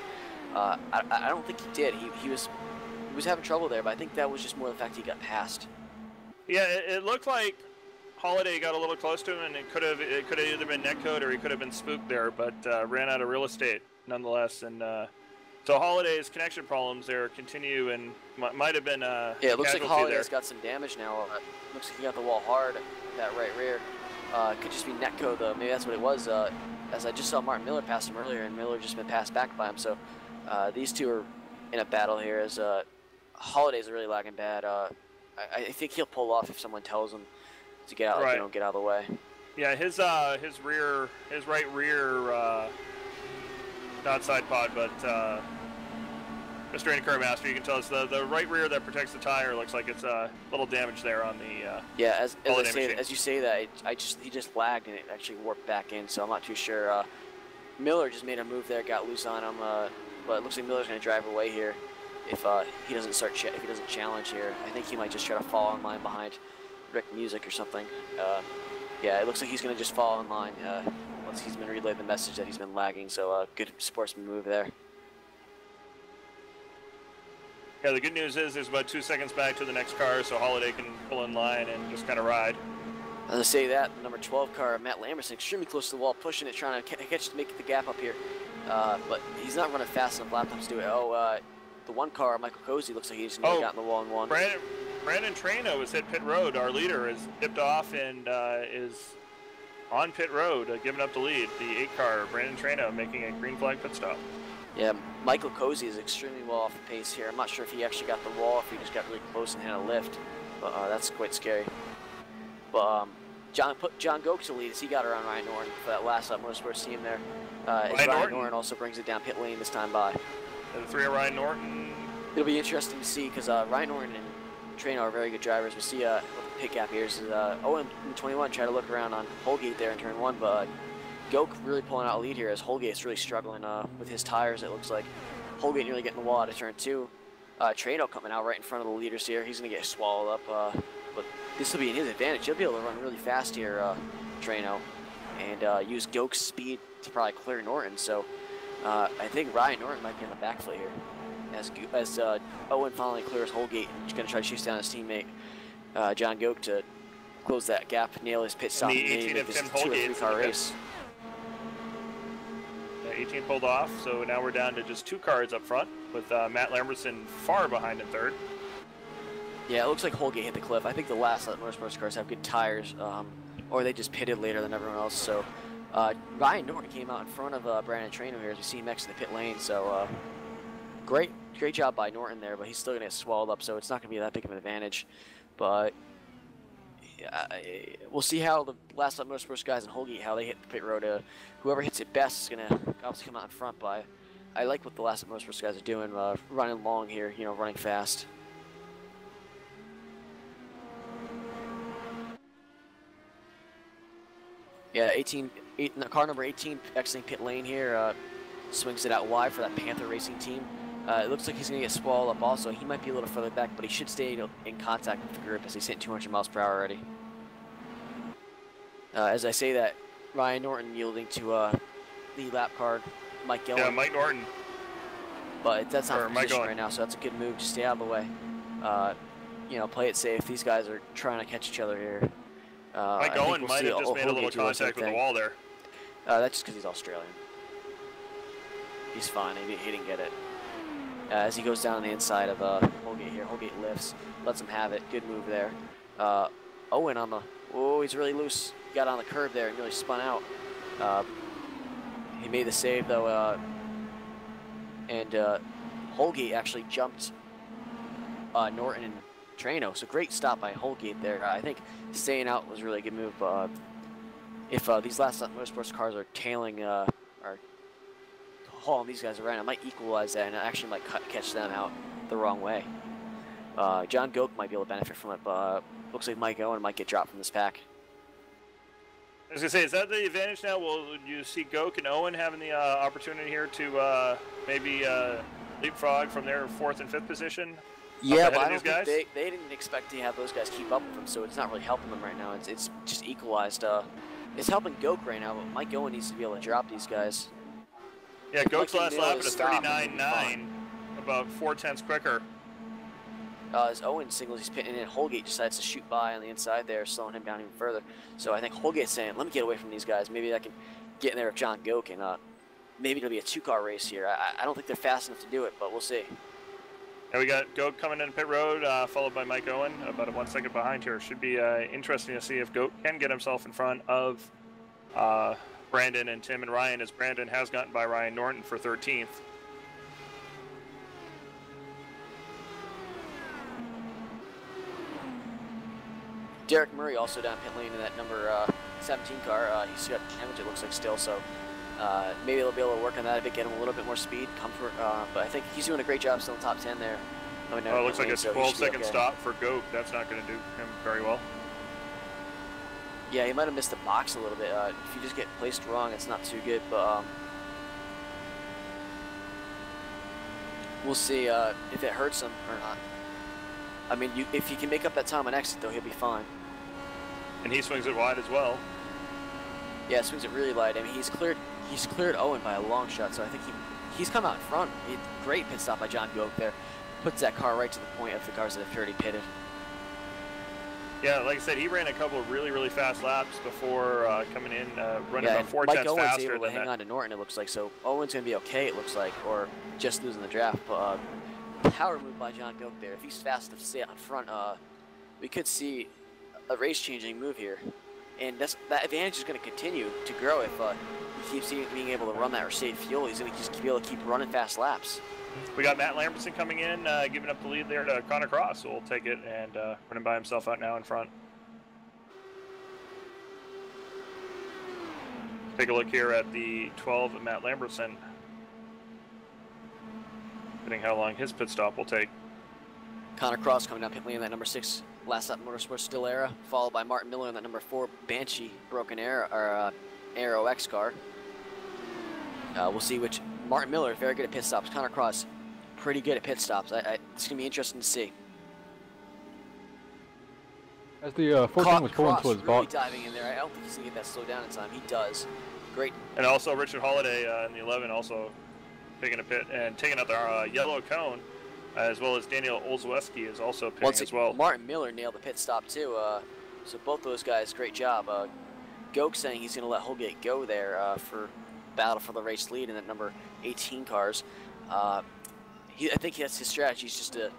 I don't think he did. He was having trouble there, but I think that was just more the fact he got passed. Yeah, it looked like Holiday got a little close to him, and it could have either been netcode or he could have been spooked there, but ran out of real estate nonetheless. And so Holiday's connection problems there continue, and might have been yeah, it looks like Holiday's got some damage now. Looks like he got the wall hard, that right rear. Could just be netcode though. Maybe that's what it was. As I just saw Martin Miller pass him earlier, and Miller just been passed back by him. So these two are in a battle here. As Holiday's really lagging bad. I think he'll pull off if someone tells him to get out, right. Like, get out of the way. Yeah, his right rear, not side pod, but Mr. Indy Curve Master, you can tell us the right rear that protects the tire looks like it's a little damage there on the. Yeah, as you say that, he just lagged and it actually warped back in, so I'm not too sure. Miller just made a move there, got loose on him, but it looks like Miller's going to drive away here if he doesn't challenge here. I think he might just try to fall in line behind Rick Music or something. Yeah, it looks like he's going to just fall in line once he's been relayed the message that he's been lagging, so good sportsman move there. Yeah, the good news is there's about 2 seconds back to the next car, so Holiday can pull in line and just kind of ride. As I say that, the number 12 car, Matt Lambertson, extremely close to the wall, pushing it, trying to make the gap up here. But he's not running fast enough lap times to do it. The one car, Michael Cozy, looks like he's got in the wall in one. Brandon Trano has hit pit road. Our leader is dipped off and is on pit road, giving up the lead. The 8 car, Brandon Trano, making a green flag pit stop. Yeah, Michael Cozy is extremely well off the pace here. I'm not sure if he actually got the wall, if he just got really close and had a lift, but that's quite scary. But John Gokes to lead as he got around Ryan Norton for that last lap. Motorsports team there. Ryan Norton also brings it down pit lane this time by. The 3 of Ryan Norton. It'll be interesting to see because Ryan Norton and Trano are very good drivers. We see what the pit gap here is. Owen 21 tried to look around on Holgate there in turn 1, but Goke really pulling out a lead here as Holgate's really struggling with his tires. It looks like Holgate nearly getting the wall out of turn 2. Trano coming out right in front of the leaders here. He's going to get swallowed up, but this will be in his advantage. He'll be able to run really fast here, Trano, and use Goke's speed to probably clear Norton. So I think Ryan Norton might be on the back foot here as Owen finally clears Holgate. He's going to try to chase down his teammate John Goke to close that gap, nail his pit stop, and maybe make this 2 or 3 car race. 18 pulled off, so now we're down to just 2 cars up front with Matt Lambertson far behind in 3rd. Yeah, it looks like Holgate hit the cliff. I think the last motorsports cars have good tires, or they just pitted later than everyone else. So Ryan Norton came out in front of Brandon Trano here as we see him exit the pit lane. So great job by Norton there, but he's still going to get swallowed up, so it's not going to be that big of an advantage. But we'll see how the last lap motorsports guys in Holgate, how they hit the pit road. Whoever hits it best is going to obviously come out in front. But I like what the last lap motorsports guys are doing, running long here, running fast. Yeah, car number 18 exiting pit lane here. Swings it out wide for that Panther Racing team. It looks like he's going to get swallowed up also. He might be a little further back, but he should stay in contact with the group as he's hitting 200 miles per hour already. As I say that, Ryan Norton yielding to the lap card, Mike Gillen. Yeah, Mike Norton. But that's not the position right now, so that's a good move. Just stay out of the way. You know, play it safe. These guys are trying to catch each other here. Mike Owen might have just made a little contact with the wall there. That's just because he's Australian. He's fine. He didn't get it. As he goes down the inside of Holgate here. Holgate lifts, lets him have it. Good move there. Owen on the... Oh, he's really loose. He got on the curb there and really spun out. He made the save, though. And Holgate actually jumped Norton and Trano. So great stop by Holgate there. I think staying out was really a good move. If these last motorsports cars are tailing or hauling these guys around, it might equalize that and it actually might catch them out the wrong way. John Goke might be able to benefit from it, but looks like Mike Owen might get dropped from this pack. I was going to say, is that the advantage now? Will you see Goke and Owen having the opportunity here to maybe leapfrog from their 4th and 5th position? Yeah, but I don't think they didn't expect to have those guys keep up with them, so it's not really helping them right now. It's just equalized. It's helping Goke right now, but Mike Owen needs to be able to drop these guys. Yeah, Goke's last lap at a 39.9, about 4/10 quicker. As Owen signals he's pitting in, Holgate decides to shoot by on the inside there, slowing him down even further. So I think Holgate's saying, let me get away from these guys. Maybe I can get in there with John Goke, and maybe it'll be a 2-car race here. I don't think they're fast enough to do it, but we'll see. Yeah, we got Goke coming in pit road, followed by Mike Owen, about 1 second behind here. Should be interesting to see if Goke can get himself in front of Brandon and Tim and Ryan, as Brandon has gotten by Ryan Norton for 13th. Derek Murray also down pit lane in that number 17 car. He's got damage, it looks like, still, so maybe they'll be able to work on that a bit, get him a little bit more speed, comfort, but I think he's doing a great job still in top 10 there. It looks like a 12-second stop for Goke. That's not going to do him very well. Yeah, he might have missed the box a little bit. If you just get placed wrong, it's not too good, but we'll see if it hurts him or not. I mean, if he can make up that time on exit, though, he'll be fine. And he swings it wide as well. Yeah, swings it really light. I mean, he's cleared Owen by a long shot, so I think he's come out in front. Great pit stop by John Goke there. Puts that car right to the point of the cars that have already pitted. Yeah, like I said, he ran a couple of really, really fast laps before coming in, running about 4 Mike tenths Owen's faster able to than hang that. on to Norton, it looks like, so Owen's going to be okay, it looks like, or just losing the draft. But power move by John Goke there. If he's fast enough to stay out in front, we could see a race-changing move here. And that advantage is going to continue to grow if he keeps being able to run that or save fuel. He's going to just be able to keep running fast laps. We got Matt Lambertson coming in, giving up the lead there to Connor Cross, so we'll take it and running by himself out now in front. Take a look here at the 12 Matt Lambertson. Depending how long his pit stop will take. Connor Cross coming down pit lane in that number 6 Last Lap Motorsports Still Era, followed by Martin Miller in that number 4 Banshee Broken Arrow, or Arrow X car. We'll see which Martin Miller, very good at pit stops. Connor Cross, pretty good at pit stops. It's gonna be interesting to see. As the 14 was pulling to his really box. diving in there. I don't think he's gonna get that slowed down in time. He does. Great. And also Richard Holiday in the 11 also taking a pit and taking out the yellow cone, as well as Daniel Olszewski is also pitting as well. Martin Miller nailed the pit stop too. So both those guys, great job. Goke saying he's gonna let Holgate go there for battle for the race lead in that number 18 cars. I think that's his strategy, is just to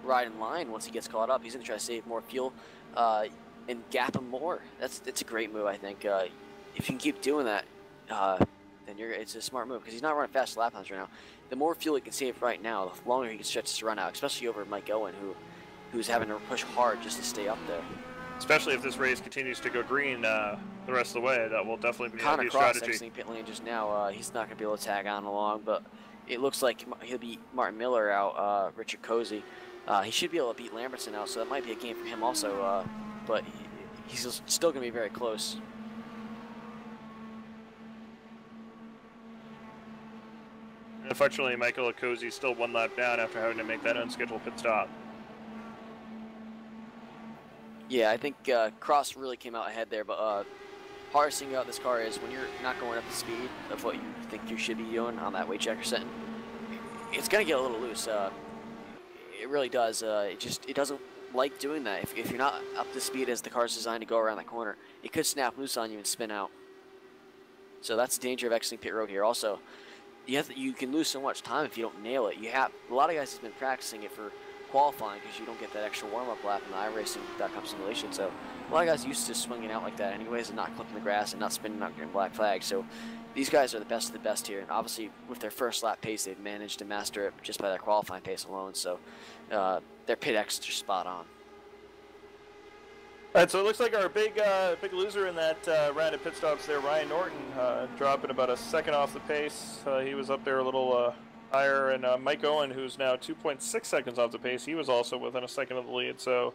ride in line once he gets caught up. He's going to try to save more fuel and gap him more. That's a great move, I think. If you can keep doing that, then it's a smart move, because he's not running fast lap times right now. The more fuel he can save right now, the longer he can stretch this run out, especially over Mike Owen, who's having to push hard just to stay up there. Especially if this race continues to go green the rest of the way, that will definitely be a strategy. Connor Cross exiting pit lane just now. He's not going to be able to tag on along, but it looks like he'll beat Martin Miller out, Richard Cozy. He should be able to beat Lambertson out, so that might be a game for him also, but he's still going to be very close. Unfortunately, Michael Okozie still 1 lap down after having to make that unscheduled pit stop. Yeah, I think Cross really came out ahead there, but hardest thing about this car is when you're not going up the speed of what you think you should be doing on that weight checker setting, it's gonna get a little loose. It really does. It doesn't like doing that. If you're not up to speed as the car's designed to go around that corner, it could snap loose on you and spin out. So that's the danger of exiting pit road here. Also, you can lose so much time if you don't nail it. A lot of guys have been practicing it for qualifying because you don't get that extra warm-up lap in the iRacing.com simulation. So a lot of guys used to swinging out like that anyways and not clipping the grass and not spinning out getting black flag. So these guys are the best of the best here, and obviously with their first lap pace, they've managed to master it just by their qualifying pace alone. So their pit exits are spot on. All right, so it looks like our big loser in that round of pit stops there, Ryan Norton, dropping about a second off the pace. He was up there a little higher, and Mike Owen, who's now 2.6 seconds off the pace, he was also within a second of the lead. So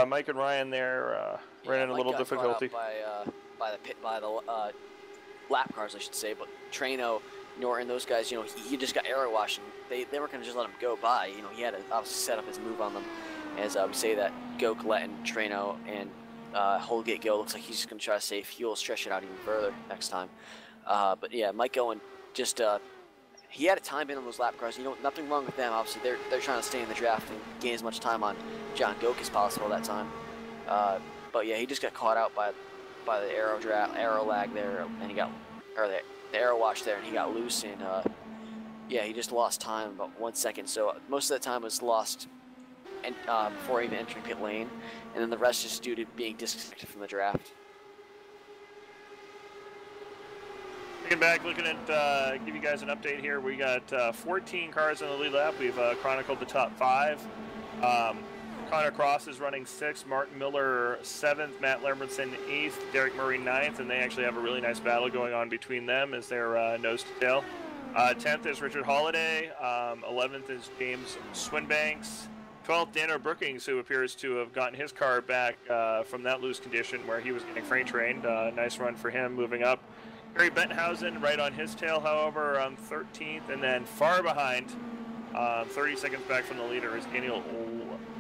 Mike and Ryan there ran in a little difficulty. By the lap cars, I should say, but Trano, Norton, those guys, he just got aero washing. They weren't going to just let him go by. He had to obviously set up his move on them. As we say that Go, Colette, and Trano and Holgate Go looks like he's just going to try to save fuel, stretch it out even further next time. But yeah, Mike Owen just he had a time in on those lap cars. Nothing wrong with them. Obviously, they're trying to stay in the draft and gain as much time on John Goke as possible that time. But yeah, he just got caught out by the aero lag there, and the aero wash there, and he got loose, and yeah, he just lost time about 1 second. So most of that time was lost and before even entering pit lane, and then the rest just due to being disconnected from the draft. Looking back, looking at give you guys an update here. We got 14 cars in the lead lap. We've chronicled the top 5. Connor Cross is running 6th, Martin Miller 7th, Matt Lermanson 8th, Derek Murray 9th, and they actually have a really nice battle going on between them as they're nose to tail. 10th is Richard Holiday, 11th is James Swinbanks, 12th, Dano Brookings, who appears to have gotten his car back from that loose condition where he was getting freight trained. Nice run for him moving up. Harry Benthausen right on his tail, however, 13th, and then far behind, 30 seconds back from the leader, is Daniel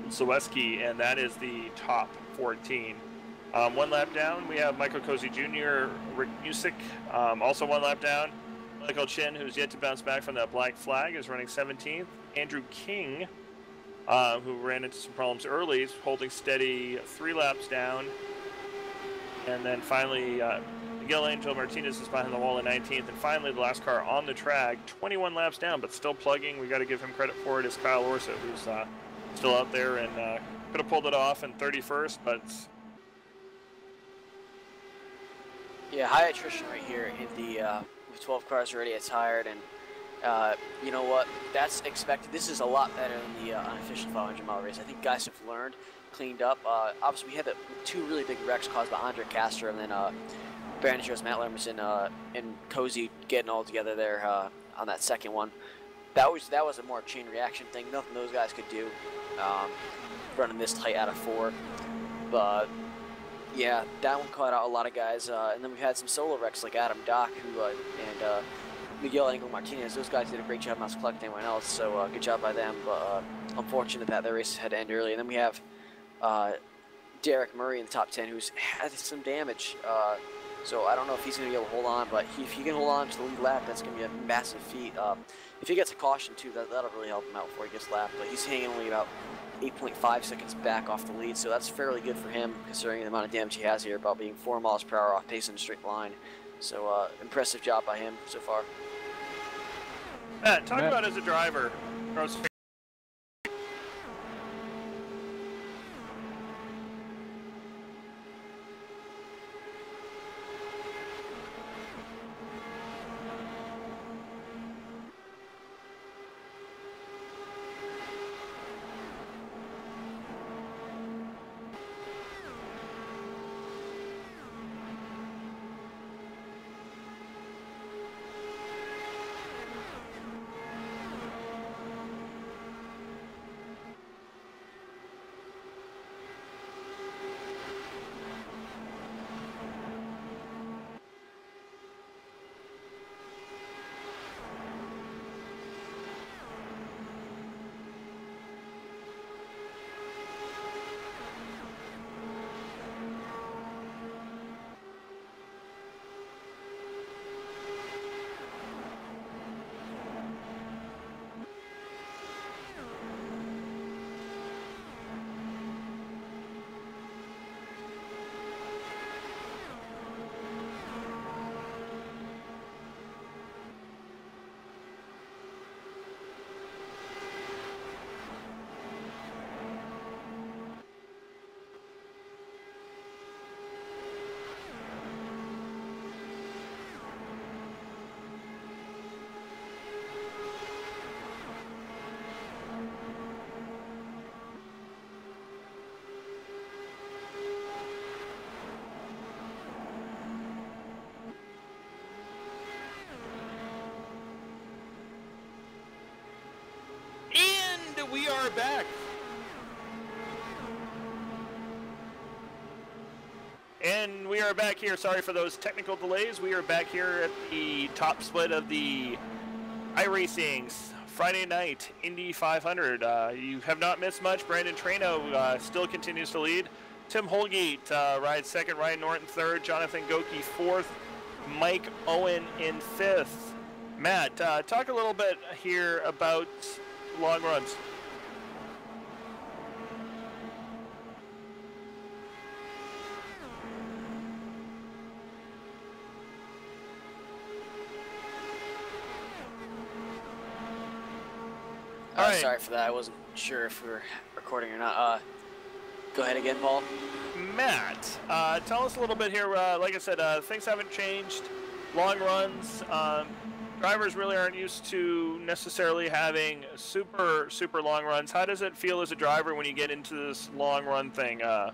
Zaweski, and that is the top 14. 1 lap down, we have Michael Okozie Jr., Rick Musick, also 1 lap down. Michael Chin, who's yet to bounce back from that black flag, is running 17th. Andrew King, who ran into some problems early, is holding steady 3 laps down. And then finally, Miguel Angel Martinez is behind the wall in 19th. And finally, the last car on the track, 21 laps down, but still plugging. We got to give him credit for it, is Kyle Orsa, who's still out there and could have pulled it off in 31st, but... Yeah, high attrition right here in the with 12 cars already tired, and you know what? That's expected. This is a lot better than the unofficial 500-mile race. I think guys have learned, cleaned up. Obviously, we had the 2 really big wrecks caused by Andre Castro and then Brandon Jones, Matt Lermanson, and Cozy getting all together there on that second one. That was a more chain reaction thing. Nothing those guys could do running this tight out of 4. But yeah, that one caught out a lot of guys. And then we've had some solo wrecks like Adam Dock and Miguel Angel Martinez. Those guys did a great job not collecting anyone else, so good job by them. But unfortunate that their race had to end early. And then we have Derek Murray in the top 10, who's had some damage. So I don't know if he's going to be able to hold on, but if he can hold on to the lead lap, that's going to be a massive feat. If he gets a caution too, that'll really help him out before he gets lapped. But he's hanging only about 8.5 seconds back off the lead, so that's fairly good for him considering the amount of damage he has here, about being 4 miles per hour off pace in a straight line. So impressive job by him so far. Matt, talk about as a driver. we are back. And we are back here. Sorry for those technical delays. We are back here at the top split of the iRacing's Friday night Indy 500. You have not missed much. Brandon Traino still continues to lead. Tim Holgate rides second. Ryan Norton third. Jonathan Goki fourth. Mike Owen in fifth. Matt, talk a little bit here about long runs. All right. Sorry for that. I wasn't sure if we were recording or not. Go ahead again, Paul. Matt, tell us a little bit here. Like I said, things haven't changed. Long runs. Drivers really aren't used to necessarily having super long runs. How does it feel as a driver when you get into this long run thing? How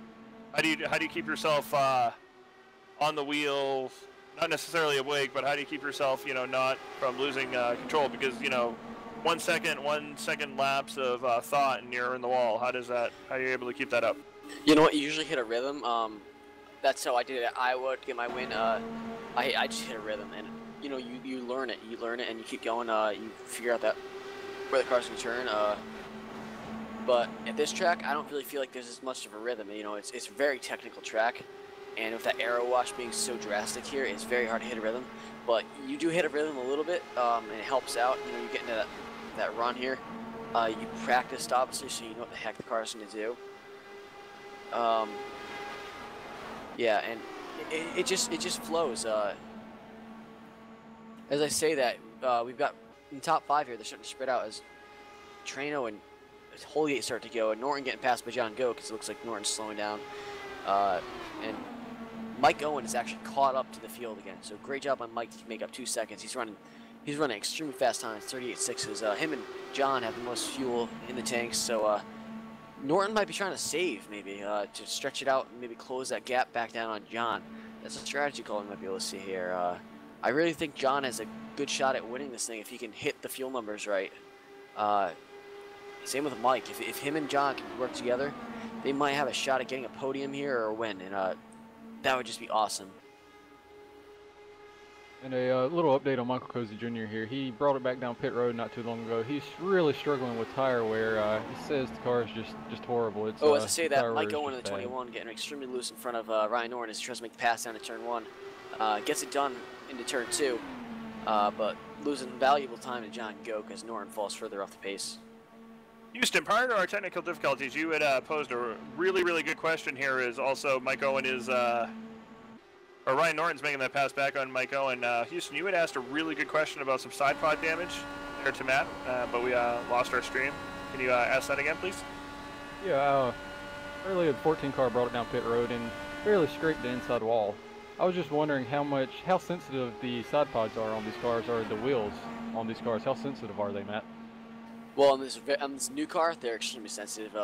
do you keep yourself on the wheel? Not necessarily awake, but how do you keep yourself, not from losing control? Because 1 second lapse of thought and you're in the wall. How are you able to keep that up? You know what? You usually hit a rhythm. That's how I did it. I would get my win. I just hit a rhythm, and you learn it. You learn it, and you keep going. You figure out where the car's gonna turn. But at this track, I don't really feel like there's as much of a rhythm. It's a very technical track, and with that arrow wash being so drastic here, it's very hard to hit a rhythm. But you do hit a rhythm a little bit, and it helps out. You get into that run here. You practiced obviously, so you know what the heck the car's gonna do. Yeah, and it just flows. As I say that, we've got in the top 5 here. They're starting to spread out as Traino and Holgate start to go, and Norton getting passed by John Go because it looks like Norton's slowing down. And Mike Owen is actually caught up to the field again. So great job on Mike to make up 2 seconds. He's running extremely fast times, 38.6s. Him and John have the most fuel in the tanks, so Norton might be trying to save, maybe, to stretch it out and maybe close that gap back down on John. That's a strategy call we might be able to see here. I really think John has a good shot at winning this thing if he can hit the fuel numbers right. Same with Mike. If him and John can work together, they might have a shot at getting a podium here or a win, and that would just be awesome. And a little update on Michael Cozy Jr. here. He brought it back down pit road not too long ago. He's really struggling with tire wear. He says the car is just horrible. It's, as I say that, Mike Owen in the 21 getting extremely loose in front of Ryan Norton as he tries to make the pass down to turn 1. Gets it done into turn 2, but losing valuable time to John Go because Norton falls further off the pace. Houston, prior to our technical difficulties, you had posed a really good question here. Is also Mike Owen is... or Ryan Norton's making that pass back on Mike Owen. Houston, you had asked a really good question about some side pod damage there to Matt, but we lost our stream. Can you ask that again, please? Yeah, earlier the 14 car brought it down pit road and barely scraped the inside wall. I was just wondering how sensitive the side pods are on these cars, or the wheels on these cars. How sensitive are they, Matt? Well, on this new car, they're extremely sensitive.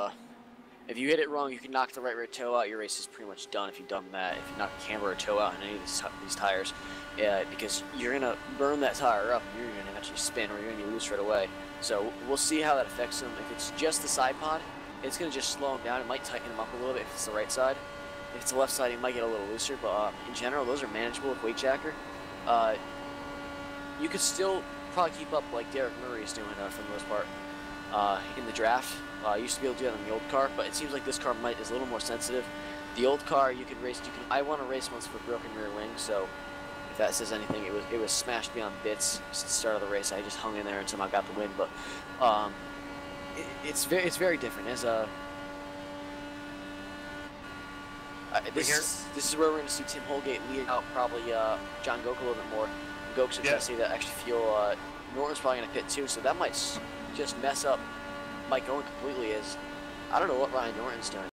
If you hit it wrong, you can knock the right rear toe out. Your race is pretty much done if you've done that. If you knock the camber or toe out on any of these tires, because you're going to burn that tire up and you're going to actually spin or you're going to lose right away. So we'll see how that affects them. If it's just the side pod, it's going to just slow them down. It might tighten them up a little bit if it's the right side. If it's the left side, it might get a little looser, but in general, those are manageable with weight jacker. You could still probably keep up like Derek Murray is doing for the most part in the draft. Used to be able to do that on the old car, but it seems like this car is a little more sensitive. The old car, you could race. I won a race once for broken rear wing, so if that says anything, it was smashed beyond bits since the start of the race. I just hung in there until I got the win, but it's very different. As this is where we're going to see Tim Holgate lead out probably John Goke a little bit more. Goke's going to see that extra fuel. Norton's probably going to pit too, so that might just mess up Mike Owen completely. As I don't know what Ryan Norton's doing.